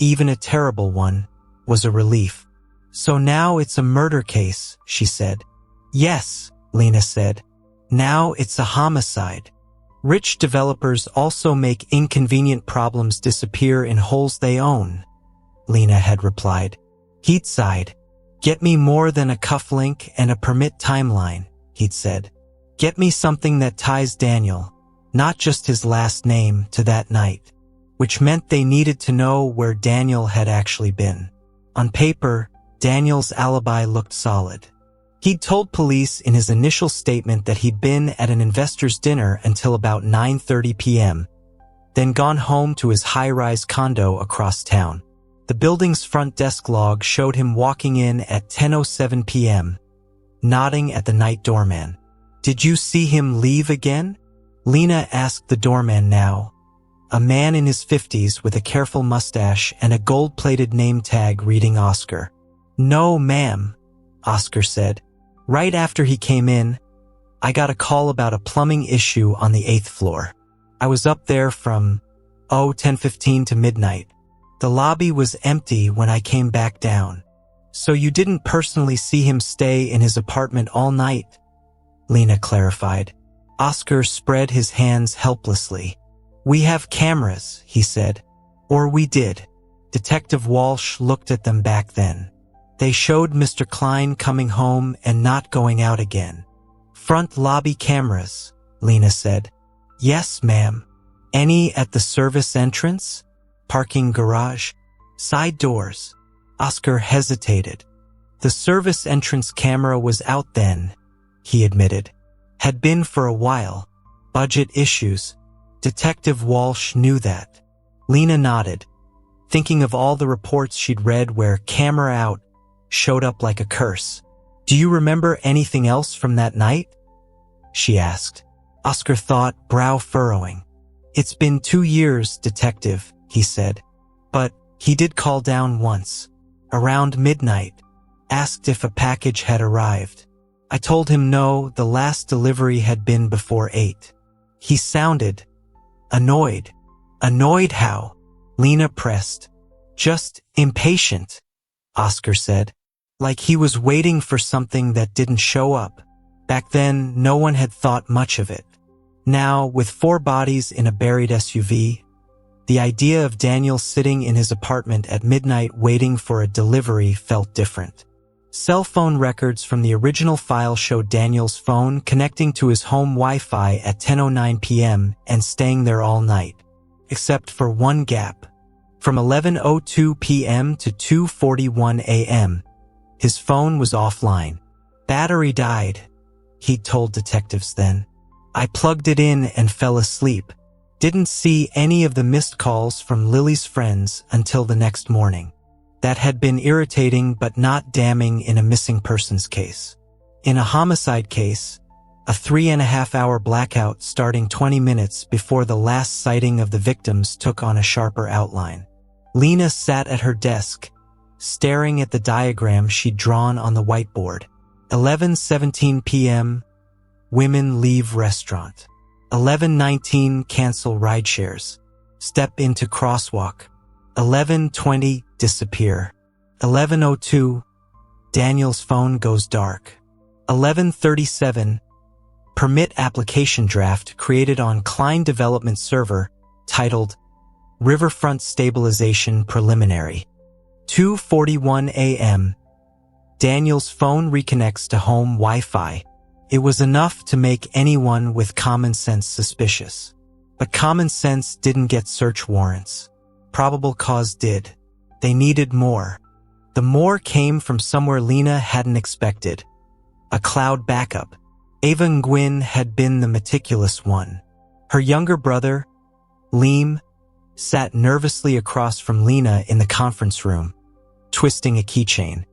even a terrible one, was a relief. So now it's a murder case, she said. Yes, Lena said. Now it's a homicide. Rich developers also make inconvenient problems disappear in holes they own, Lena had replied. He'd sighed. Get me more than a cufflink and a permit timeline, he'd said. Get me something that ties Daniel, not just his last name, to that night, which meant they needed to know where Daniel had actually been. On paper, Daniel's alibi looked solid. He'd told police in his initial statement that he'd been at an investor's dinner until about 9:30 p.m., then gone home to his high-rise condo across town. The building's front desk log showed him walking in at 10:07 p.m., nodding at the night doorman. Did you see him leave again? Lena asked the doorman now, a man in his 50s with a careful mustache and a gold-plated name tag reading Oscar. No, ma'am, Oscar said. Right after he came in, I got a call about a plumbing issue on the 8th floor. I was up there from 10:15 to midnight. The lobby was empty when I came back down. So you didn't personally see him stay in his apartment all night? Lena clarified. Oscar spread his hands helplessly. We have cameras, he said. Or we did. Detective Walsh looked at them back then. They showed Mr. Klein coming home and not going out again. Front lobby cameras, Lena said. Yes, ma'am. Any at the service entrance? Parking garage? Side doors? Oscar hesitated. The service entrance camera was out then, he admitted. Had been for a while. Budget issues. Detective Walsh knew that. Lena nodded, thinking of all the reports she'd read where camera out showed up like a curse. Do you remember anything else from that night? She asked. Oscar thought, brow furrowing. It's been 2 years, detective, he said. But he did call down once, around midnight, asked if a package had arrived. I told him no, the last delivery had been before 8. He sounded annoyed. Annoyed how? Lena pressed. Just impatient, Oscar said. Like he was waiting for something that didn't show up. Back then, no one had thought much of it. Now, with 4 bodies in a buried SUV, the idea of Daniel sitting in his apartment at midnight waiting for a delivery felt different. Cell phone records from the original file showed Daniel's phone connecting to his home Wi-Fi at 10:09 p.m. and staying there all night, except for one gap. From 11:02 p.m. to 2:41 a.m., his phone was offline. Battery died, he'd told detectives then. I plugged it in and fell asleep. Didn't see any of the missed calls from Lily's friends until the next morning. That had been irritating but not damning in a missing persons case. In a homicide case, a 3.5-hour blackout starting 20 minutes before the last sighting of the victims took on a sharper outline. Lena sat at her desk, staring at the diagram she'd drawn on the whiteboard. 11:17 p.m., women leave restaurant. 11:19, cancel rideshares. Step into crosswalk. 11:20, disappear. 11:02, Daniel's phone goes dark. 11:37, permit application draft created on Klein Development Server titled Riverfront Stabilization Preliminary. 2:41 a.m., Daniel's phone reconnects to home Wi-Fi. It was enough to make anyone with common sense suspicious. But common sense didn't get search warrants. Probable cause did. They needed more. The more came from somewhere Lena hadn't expected. A cloud backup. Ava Nguyen had been the meticulous one. Her younger brother, Liam, sat nervously across from Lena in the conference room, twisting a keychain.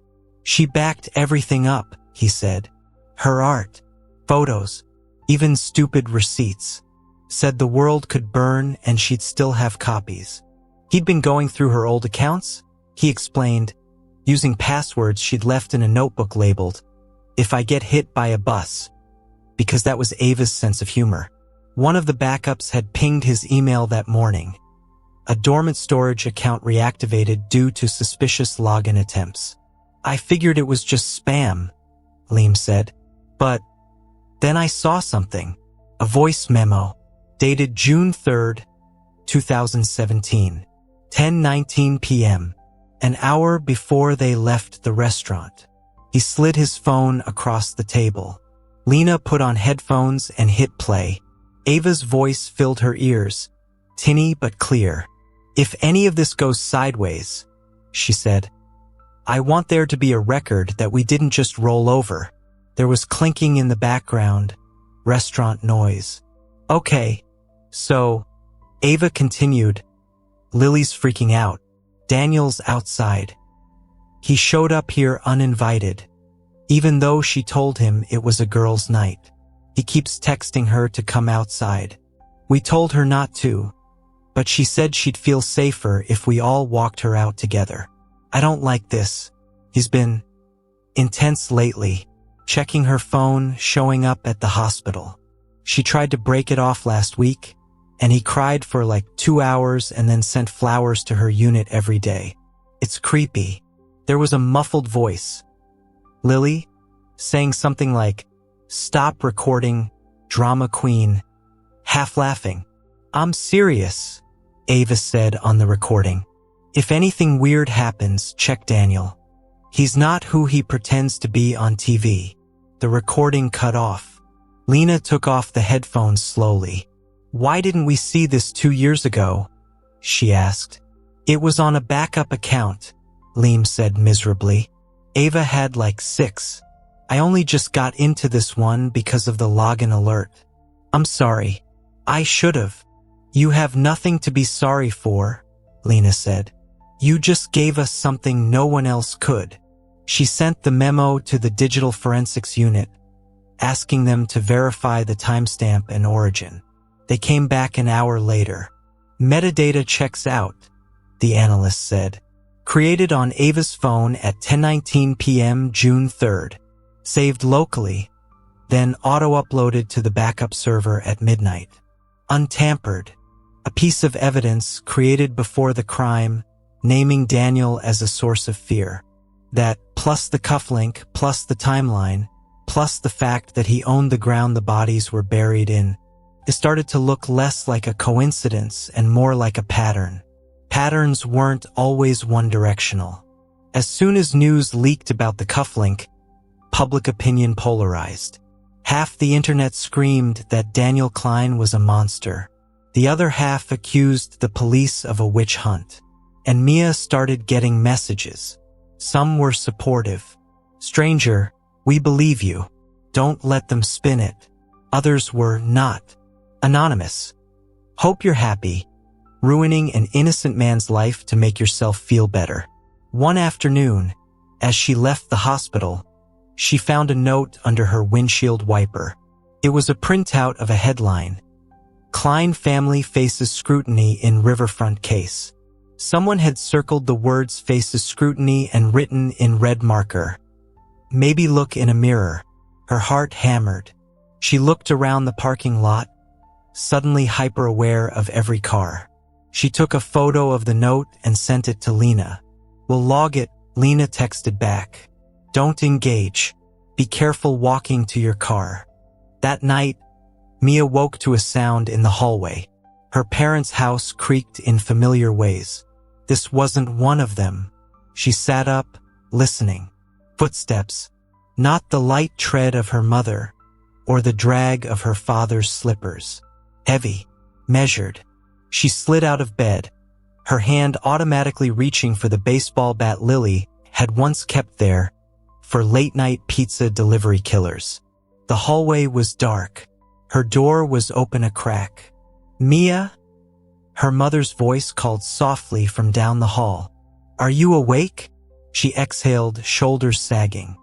She backed everything up, he said. Her art, photos, even stupid receipts. Said the world could burn and she'd still have copies. He'd been going through her old accounts, he explained, using passwords she'd left in a notebook labeled, "If I get hit by a bus," because that was Ava's sense of humor. One of the backups had pinged his email that morning. A dormant storage account reactivated due to suspicious login attempts. I figured it was just spam, Liam said. But then I saw something. A voice memo, dated June 3rd, 2017, 10:19 p.m., an hour before they left the restaurant. He slid his phone across the table. Lena put on headphones and hit play. Ava's voice filled her ears, tinny but clear. If any of this goes sideways, she said, I want there to be a record that we didn't just roll over. There was clinking in the background, restaurant noise. Okay, so, Ava continued, Lily's freaking out. Daniel's outside. He showed up here uninvited, even though she told him it was a girls' night. He keeps texting her to come outside. We told her not to, but she said she'd feel safer if we all walked her out together. I don't like this. He's been intense lately, checking her phone, showing up at the hospital. She tried to break it off last week, and he cried for like 2 hours and then sent flowers to her unit every day. It's creepy. There was a muffled voice. Lily, saying something like, stop recording, drama queen, half laughing. I'm serious, Ava said on the recording. If anything weird happens, check Daniel. He's not who he pretends to be on TV. The recording cut off. Lena took off the headphones slowly. Why didn't we see this 2 years ago? She asked. It was on a backup account, Liam said miserably. Ava had like 6. I only just got into this one because of the login alert. I'm sorry. I should've. You have nothing to be sorry for, Lena said. You just gave us something no one else could. She sent the memo to the digital forensics unit, asking them to verify the timestamp and origin. They came back an hour later. Metadata checks out, the analyst said. Created on Ava's phone at 10:19 p.m. June 3rd. Saved locally, then auto-uploaded to the backup server at midnight. Untampered. A piece of evidence created before the crime, naming Daniel as a source of fear. That, plus the cufflink, plus the timeline, plus the fact that he owned the ground the bodies were buried in, it started to look less like a coincidence and more like a pattern. Patterns weren't always one-directional. As soon as news leaked about the cufflink, public opinion polarized. Half the internet screamed that Daniel Klein was a monster. The other half accused the police of a witch hunt. And Mia started getting messages. Some were supportive. Stranger, we believe you. Don't let them spin it. Others were not. Anonymous. Hope you're happy. Ruining an innocent man's life to make yourself feel better. One afternoon, as she left the hospital, she found a note under her windshield wiper. It was a printout of a headline. Klein family faces scrutiny in riverfront case. Someone had circled the words faces scrutiny and written in red marker. Maybe look in a mirror. Her heart hammered. She looked around the parking lot, suddenly hyper-aware of every car. She took a photo of the note and sent it to Lena. We'll log it, Lena texted back. Don't engage. Be careful walking to your car. That night, Mia woke to a sound in the hallway. Her parents' house creaked in familiar ways. This wasn't one of them. She sat up, listening. Footsteps. Not the light tread of her mother, or the drag of her father's slippers. Heavy. Measured. She slid out of bed, her hand automatically reaching for the baseball bat Lily had once kept there for late-night pizza delivery killers. The hallway was dark. Her door was open a crack. Mia? Her mother's voice called softly from down the hall. Are you awake? She exhaled, shoulders sagging.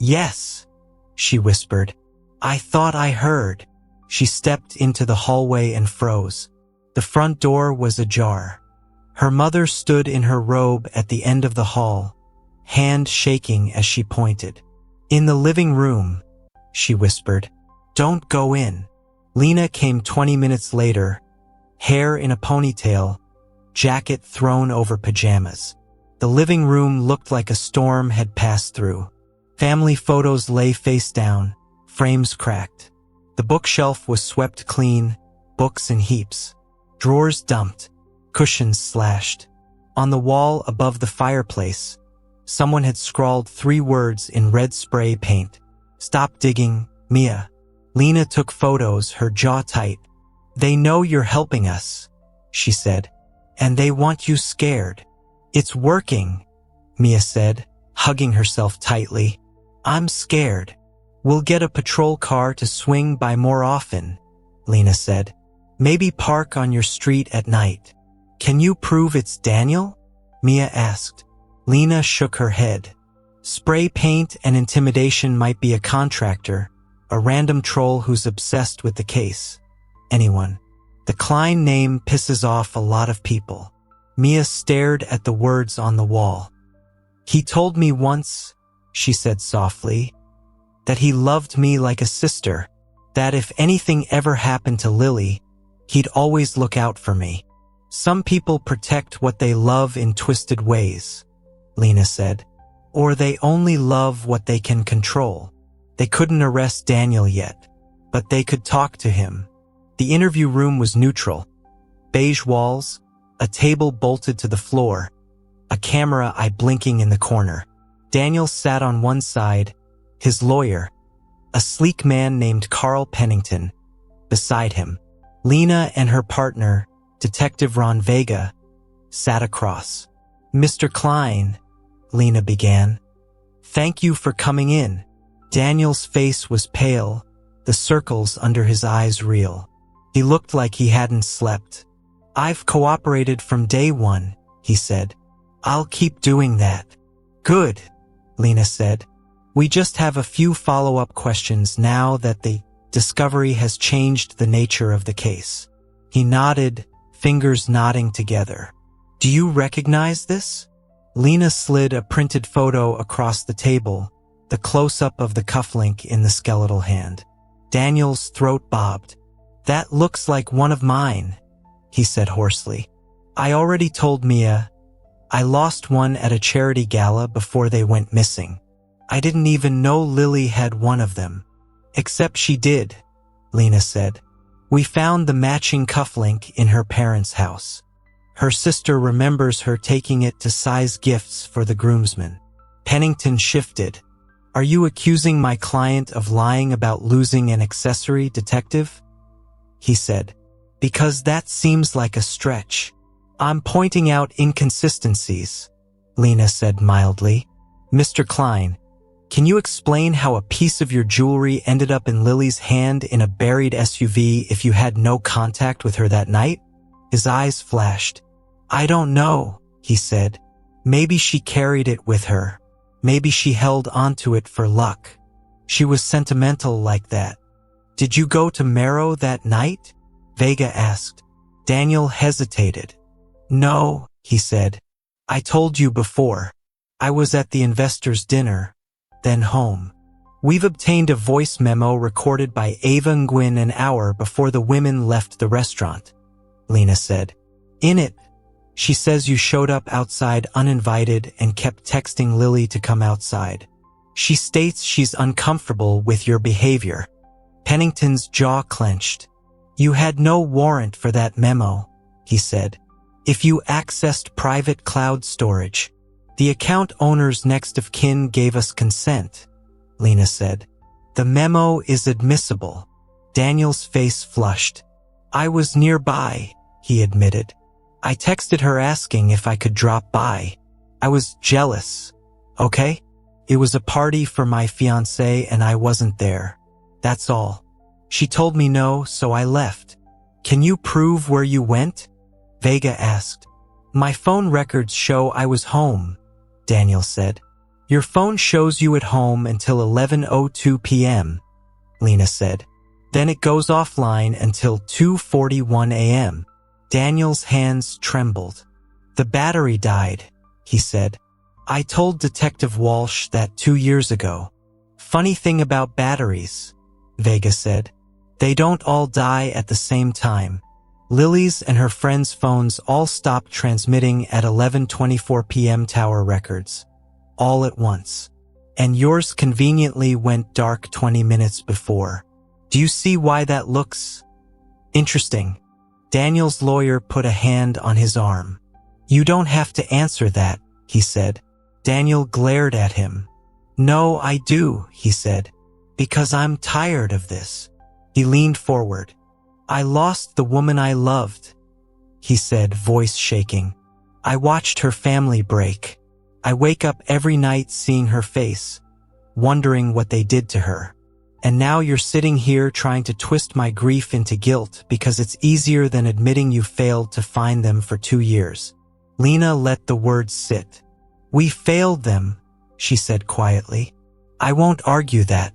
Yes, she whispered. I thought I heard. She stepped into the hallway and froze. The front door was ajar. Her mother stood in her robe at the end of the hall, hand shaking as she pointed. In the living room, she whispered. Don't go in. Lena came 20 minutes later, hair in a ponytail, jacket thrown over pajamas. The living room looked like a storm had passed through. Family photos lay face down, frames cracked. The bookshelf was swept clean, books in heaps. Drawers dumped, cushions slashed. On the wall above the fireplace, someone had scrawled 3 words in red spray paint. Stop digging, Mia. Lena took photos, her jaw tight. They know you're helping us, she said. And they want you scared. It's working, Mia said, hugging herself tightly. I'm scared. We'll get a patrol car to swing by more often, Lena said. Maybe park on your street at night. Can you prove it's Daniel? Mia asked. Lena shook her head. Spray paint and intimidation might be a contractor, a random troll who's obsessed with the case. Anyone. The Klein name pisses off a lot of people. Mia stared at the words on the wall. He told me once, she said softly, that he loved me like a sister, that if anything ever happened to Lily, he'd always look out for me. Some people protect what they love in twisted ways, Lena said. Or they only love what they can control. They couldn't arrest Daniel yet, but they could talk to him. The interview room was neutral. Beige walls, a table bolted to the floor, a camera eye blinking in the corner. Daniel sat on one side, his lawyer, a sleek man named Carl Pennington, beside him. Lena and her partner, Detective Ron Vega, sat across. "Mr. Klein," Lena began. "Thank you for coming in." Daniel's face was pale, the circles under his eyes real. He looked like he hadn't slept. "I've cooperated from day one," he said. "I'll keep doing that." "Good," Lena said. "We just have a few follow-up questions now that the discovery has changed the nature of the case." He nodded, fingers knotting together. "Do you recognize this?" Lena slid a printed photo across the table, the close-up of the cufflink in the skeletal hand. Daniel's throat bobbed. "That looks like one of mine," he said hoarsely. "I already told Mia. I lost one at a charity gala before they went missing. I didn't even know Lily had one of them." "Except she did," Lena said. "We found the matching cufflink in her parents' house. Her sister remembers her taking it to size gifts for the groomsmen." Pennington shifted. "Are you accusing my client of lying about losing an accessory, Detective?" he said. "Because that seems like a stretch." "I'm pointing out inconsistencies," Lena said mildly. "Mr. Klein, can you explain how a piece of your jewelry ended up in Lily's hand in a buried SUV if you had no contact with her that night?" His eyes flashed. "I don't know," he said. "Maybe she carried it with her. Maybe she held onto it for luck. She was sentimental like that." "Did you go to Marrow that night?" Vega asked. Daniel hesitated. "No," he said. "I told you before. I was at the investors' dinner, then home. We've obtained a voice memo recorded by Ava Nguyen an hour before the women left the restaurant," Lena said. "In it, she says you showed up outside uninvited and kept texting Lily to come outside. She states she's uncomfortable with your behavior." Pennington's jaw clenched. "You had no warrant for that memo," he said. "If you accessed private cloud storage, the account owner's next of kin gave us consent," Lena said. "The memo is admissible." Daniel's face flushed. "I was nearby," he admitted. "I texted her asking if I could drop by. I was jealous, okay? It was a party for my fiancé and I wasn't there. That's all. She told me no, so I left." "Can you prove where you went?" Vega asked. "My phone records show I was home," Daniel said. "Your phone shows you at home until 11:02 p.m., Lena said. "Then it goes offline until 2:41 a.m. Daniel's hands trembled. "The battery died," he said. "I told Detective Walsh that 2 years ago." "Funny thing about batteries," Vega said. "They don't all die at the same time. Lily's and her friends' phones all stopped transmitting at 11:24 p.m. tower records, all at once. And yours conveniently went dark 20 minutes before. Do you see why that looks interesting?" Daniel's lawyer put a hand on his arm. "You don't have to answer that," he said. Daniel glared at him. "No, I do," he said, "because I'm tired of this." He leaned forward. "I lost the woman I loved," he said, voice shaking. "I watched her family break. I wake up every night seeing her face, wondering what they did to her. And now you're sitting here trying to twist my grief into guilt because it's easier than admitting you failed to find them for 2 years." Lena let the words sit. "We failed them," she said quietly. "I won't argue that.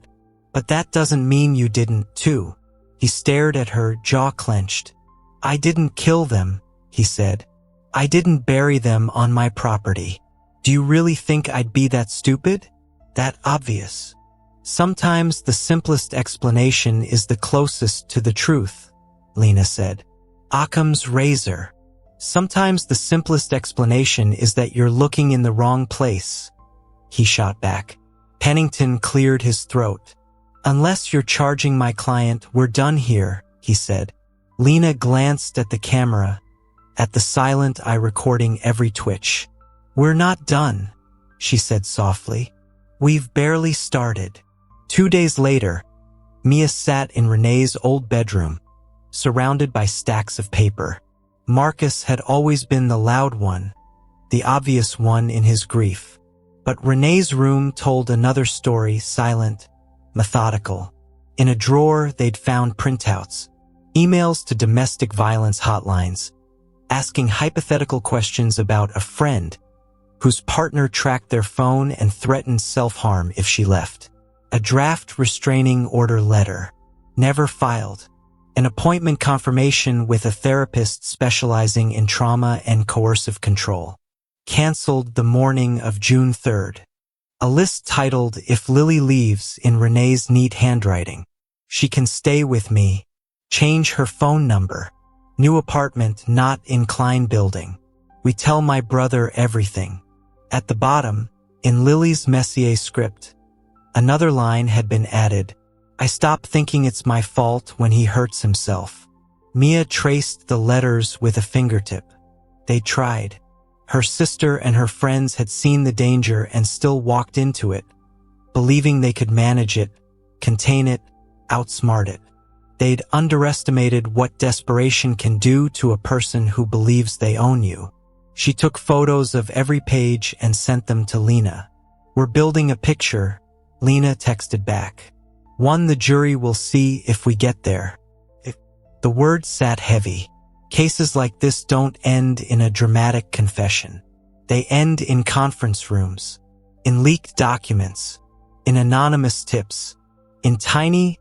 But that doesn't mean you didn't, too." He stared at her, jaw clenched. "I didn't kill them," he said. "I didn't bury them on my property. Do you really think I'd be that stupid? That obvious?" "Sometimes the simplest explanation is the closest to the truth," Lena said. "Occam's razor. Sometimes the simplest explanation is that you're looking in the wrong place," he shot back. Pennington cleared his throat. "Unless you're charging my client, we're done here," he said. Lena glanced at the camera, at the silent eye recording every twitch. "We're not done," she said softly. We've barely started. 2 days later, Mia sat in Renee's old bedroom, surrounded by stacks of paper. Marcus had always been the loud one, the obvious one in his grief. But Renee's room told another story, silent, methodical. In a drawer, they'd found printouts, emails to domestic violence hotlines, asking hypothetical questions about a friend whose partner tracked their phone and threatened self-harm if she left. A draft restraining order letter, never filed. An appointment confirmation with a therapist specializing in trauma and coercive control, canceled the morning of June 3rd. A list titled, "If Lily leaves," in Renee's neat handwriting. She can stay with me. Change her phone number. New apartment not in Klein building. We tell my brother everything. At the bottom, in Lily's Messier script, another line had been added. I stop thinking it's my fault when he hurts himself. Mia traced the letters with a fingertip. They tried. Her sister and her friends had seen the danger and still walked into it, believing they could manage it, contain it, outsmart it. They'd underestimated what desperation can do to a person who believes they own you. She took photos of every page and sent them to Lena. We're building a picture, Lena texted back. One the jury will see if we get there. The word sat heavy. Cases like this don't end in a dramatic confession. They end in conference rooms, in leaked documents, in anonymous tips, in tiny,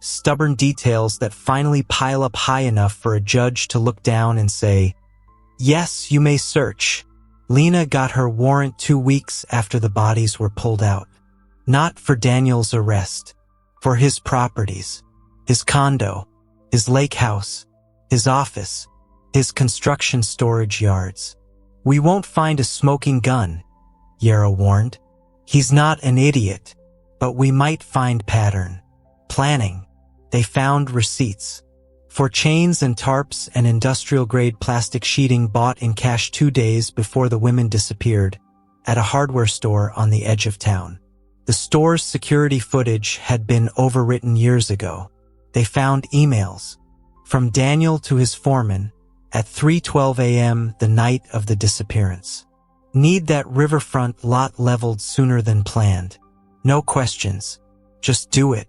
stubborn details that finally pile up high enough for a judge to look down and say, yes, you may search. Lena got her warrant 2 weeks after the bodies were pulled out. Not for Daniel's arrest, for his properties, his condo, his lake house, his office, his construction storage yards. We won't find a smoking gun, Yara warned. He's not an idiot, but we might find pattern. Planning. They found receipts for chains and tarps and industrial-grade plastic sheeting bought in cash 2 days before the women disappeared at a hardware store on the edge of town. The store's security footage had been overwritten years ago. They found emails from Daniel to his foreman at 3:12 a.m. the night of the disappearance. Need that riverfront lot leveled sooner than planned. No questions. Just do it.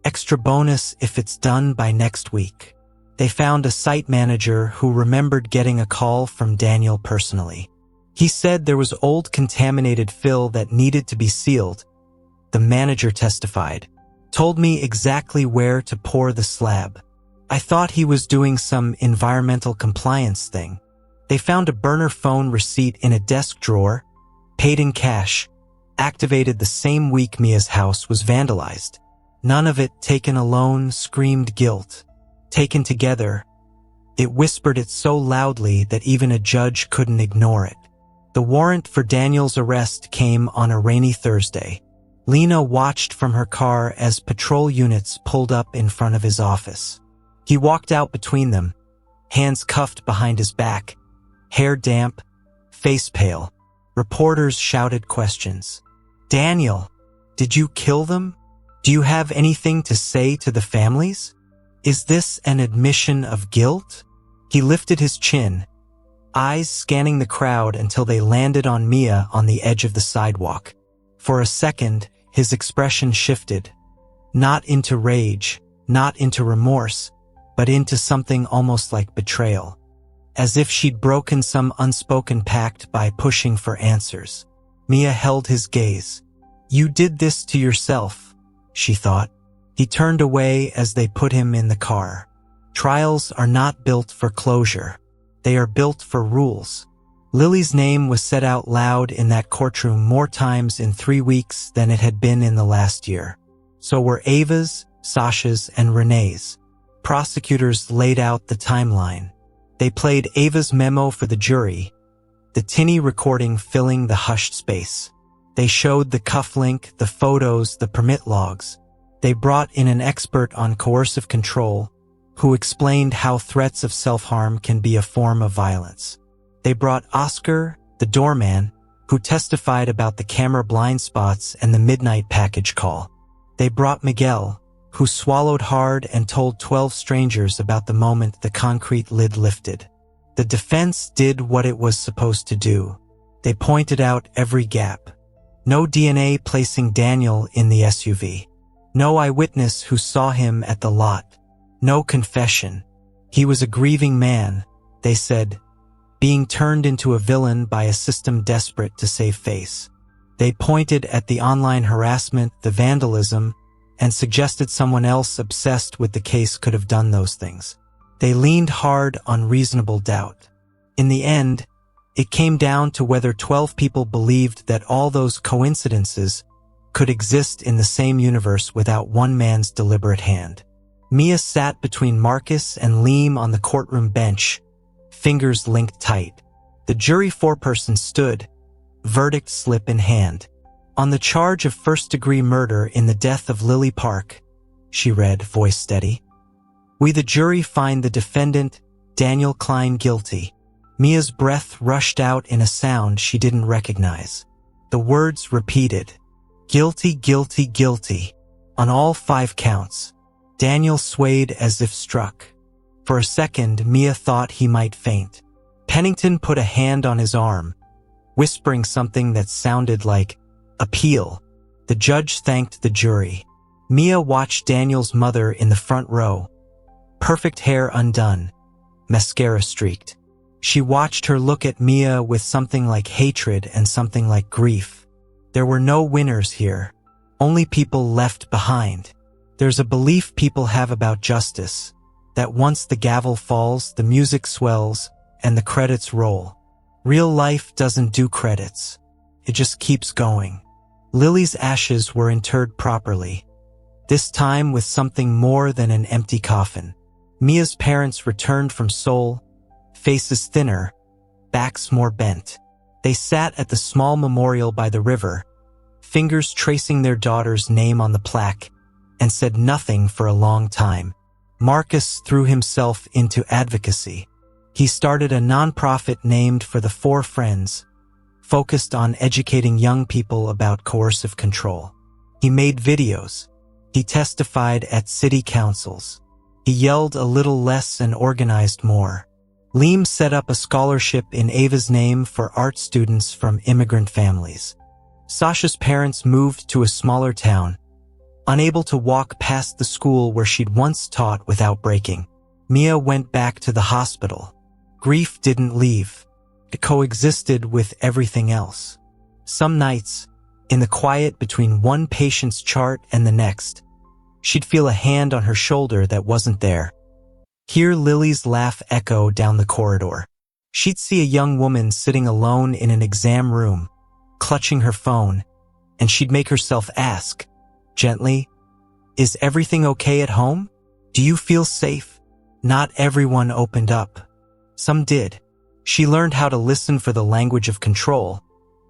Extra bonus if it's done by next week. They found a site manager who remembered getting a call from Daniel personally. He said there was old contaminated fill that needed to be sealed. The manager testified. Told me exactly where to pour the slab. I thought he was doing some environmental compliance thing. They found a burner phone receipt in a desk drawer, paid in cash, activated the same week Mia's house was vandalized. None of it taken alone screamed guilt. Taken together, it whispered it so loudly that even a judge couldn't ignore it. The warrant for Daniel's arrest came on a rainy Thursday. Lena watched from her car as patrol units pulled up in front of his office. He walked out between them, hands cuffed behind his back, hair damp, face pale. Reporters shouted questions. Daniel, did you kill them? Do you have anything to say to the families? Is this an admission of guilt? He lifted his chin, eyes scanning the crowd until they landed on Mia on the edge of the sidewalk. For a second, his expression shifted. Not into rage, not into remorse, but into something almost like betrayal. As if she'd broken some unspoken pact by pushing for answers. Mia held his gaze. You did this to yourself, she thought. He turned away as they put him in the car. Trials are not built for closure. They are built for rules. Lily's name was said out loud in that courtroom more times in 3 weeks than it had been in the last year. So were Ava's, Sasha's, and Renee's. Prosecutors laid out the timeline. They played Ava's memo for the jury, the tinny recording filling the hushed space. They showed the cufflink, the photos, the permit logs. They brought in an expert on coercive control who explained how threats of self-harm can be a form of violence. They brought Oscar, the doorman, who testified about the camera blind spots and the midnight package call. They brought Miguel, who swallowed hard and told 12 strangers about the moment the concrete lid lifted. The defense did what it was supposed to do. They pointed out every gap. No DNA placing Daniel in the SUV. No eyewitness who saw him at the lot. No confession. He was a grieving man, they said, being turned into a villain by a system desperate to save face. They pointed at the online harassment, the vandalism, and suggested someone else obsessed with the case could have done those things. They leaned hard on reasonable doubt. In the end, it came down to whether 12 people believed that all those coincidences could exist in the same universe without one man's deliberate hand. Mia sat between Marcus and Liam on the courtroom bench, fingers linked tight. The jury foreperson stood, verdict slip in hand. On the charge of first-degree murder in the death of Lily Park, she read, voice steady. We the jury find the defendant, Daniel Klein, guilty. Mia's breath rushed out in a sound she didn't recognize. The words repeated. Guilty, guilty, guilty. On all 5 counts. Daniel swayed as if struck. For a second, Mia thought he might faint. Pennington put a hand on his arm, whispering something that sounded like appeal. The judge thanked the jury. Mia watched Daniel's mother in the front row. Perfect hair undone, mascara streaked. She watched her look at Mia with something like hatred and something like grief. There were no winners here, only people left behind. There's a belief people have about justice, that once the gavel falls, the music swells, and the credits roll. Real life doesn't do credits. It just keeps going. Lily's ashes were interred properly, this time with something more than an empty coffin. Mia's parents returned from Seoul, faces thinner, backs more bent. They sat at the small memorial by the river, fingers tracing their daughter's name on the plaque, and said nothing for a long time. Marcus threw himself into advocacy. He started a nonprofit named For the 4 Friends, focused on educating young people about coercive control. He made videos. He testified at city councils. He yelled a little less and organized more. Liam set up a scholarship in Ava's name for art students from immigrant families. Sasha's parents moved to a smaller town, unable to walk past the school where she'd once taught without breaking. Mia went back to the hospital. Grief didn't leave. It coexisted with everything else. Some nights, in the quiet between one patient's chart and the next, she'd feel a hand on her shoulder that wasn't there. Hear Lily's laugh echo down the corridor. She'd see a young woman sitting alone in an exam room, clutching her phone, and she'd make herself ask, gently, "Is everything okay at home? Do you feel safe?" Not everyone opened up. Some did. She learned how to listen for the language of control,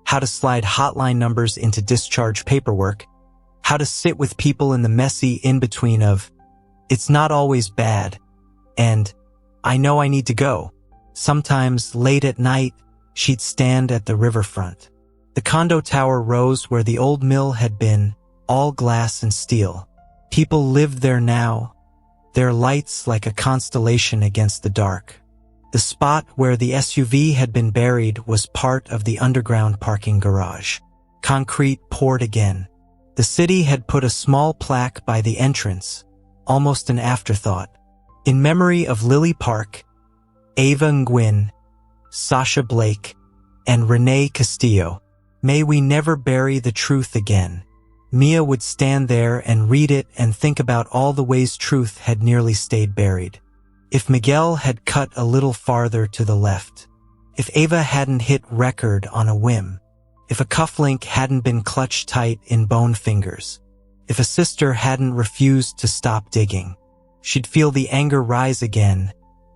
how to slide hotline numbers into discharge paperwork, how to sit with people in the messy in-between of, "It's not always bad," and, "I know I need to go." Sometimes, late at night, she'd stand at the riverfront. The condo tower rose where the old mill had been, all glass and steel. People lived there now, their lights like a constellation against the dark. The spot where the SUV had been buried was part of the underground parking garage. Concrete poured again. The city had put a small plaque by the entrance, almost an afterthought. In memory of Lily Park, Ava Nguyen, Sasha Blake, and Renee Castillo. May we never bury the truth again. Mia would stand there and read it and think about all the ways truth had nearly stayed buried. If Miguel had cut a little farther to the left. If Ava hadn't hit record on a whim. If a cufflink hadn't been clutched tight in bone fingers. If a sister hadn't refused to stop digging. She'd feel the anger rise again,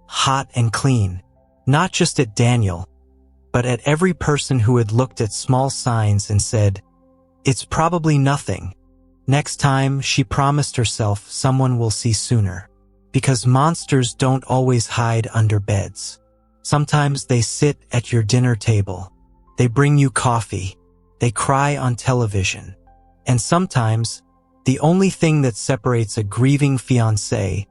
hot and clean, not just at Daniel, but at every person who had looked at small signs and said, "It's probably nothing." Next time, she promised herself someone will see sooner. Because monsters don't always hide under beds. Sometimes they sit at your dinner table. They bring you coffee. They cry on television. And sometimes, the only thing that separates a grieving fiancé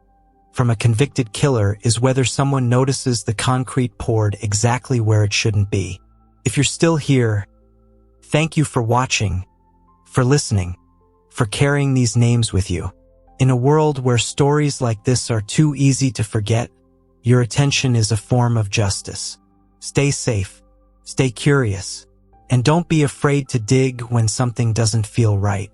from a convicted killer is whether someone notices the concrete poured exactly where it shouldn't be. If you're still here, thank you for watching, for listening, for carrying these names with you. In a world where stories like this are too easy to forget, your attention is a form of justice. Stay safe, stay curious, and don't be afraid to dig when something doesn't feel right.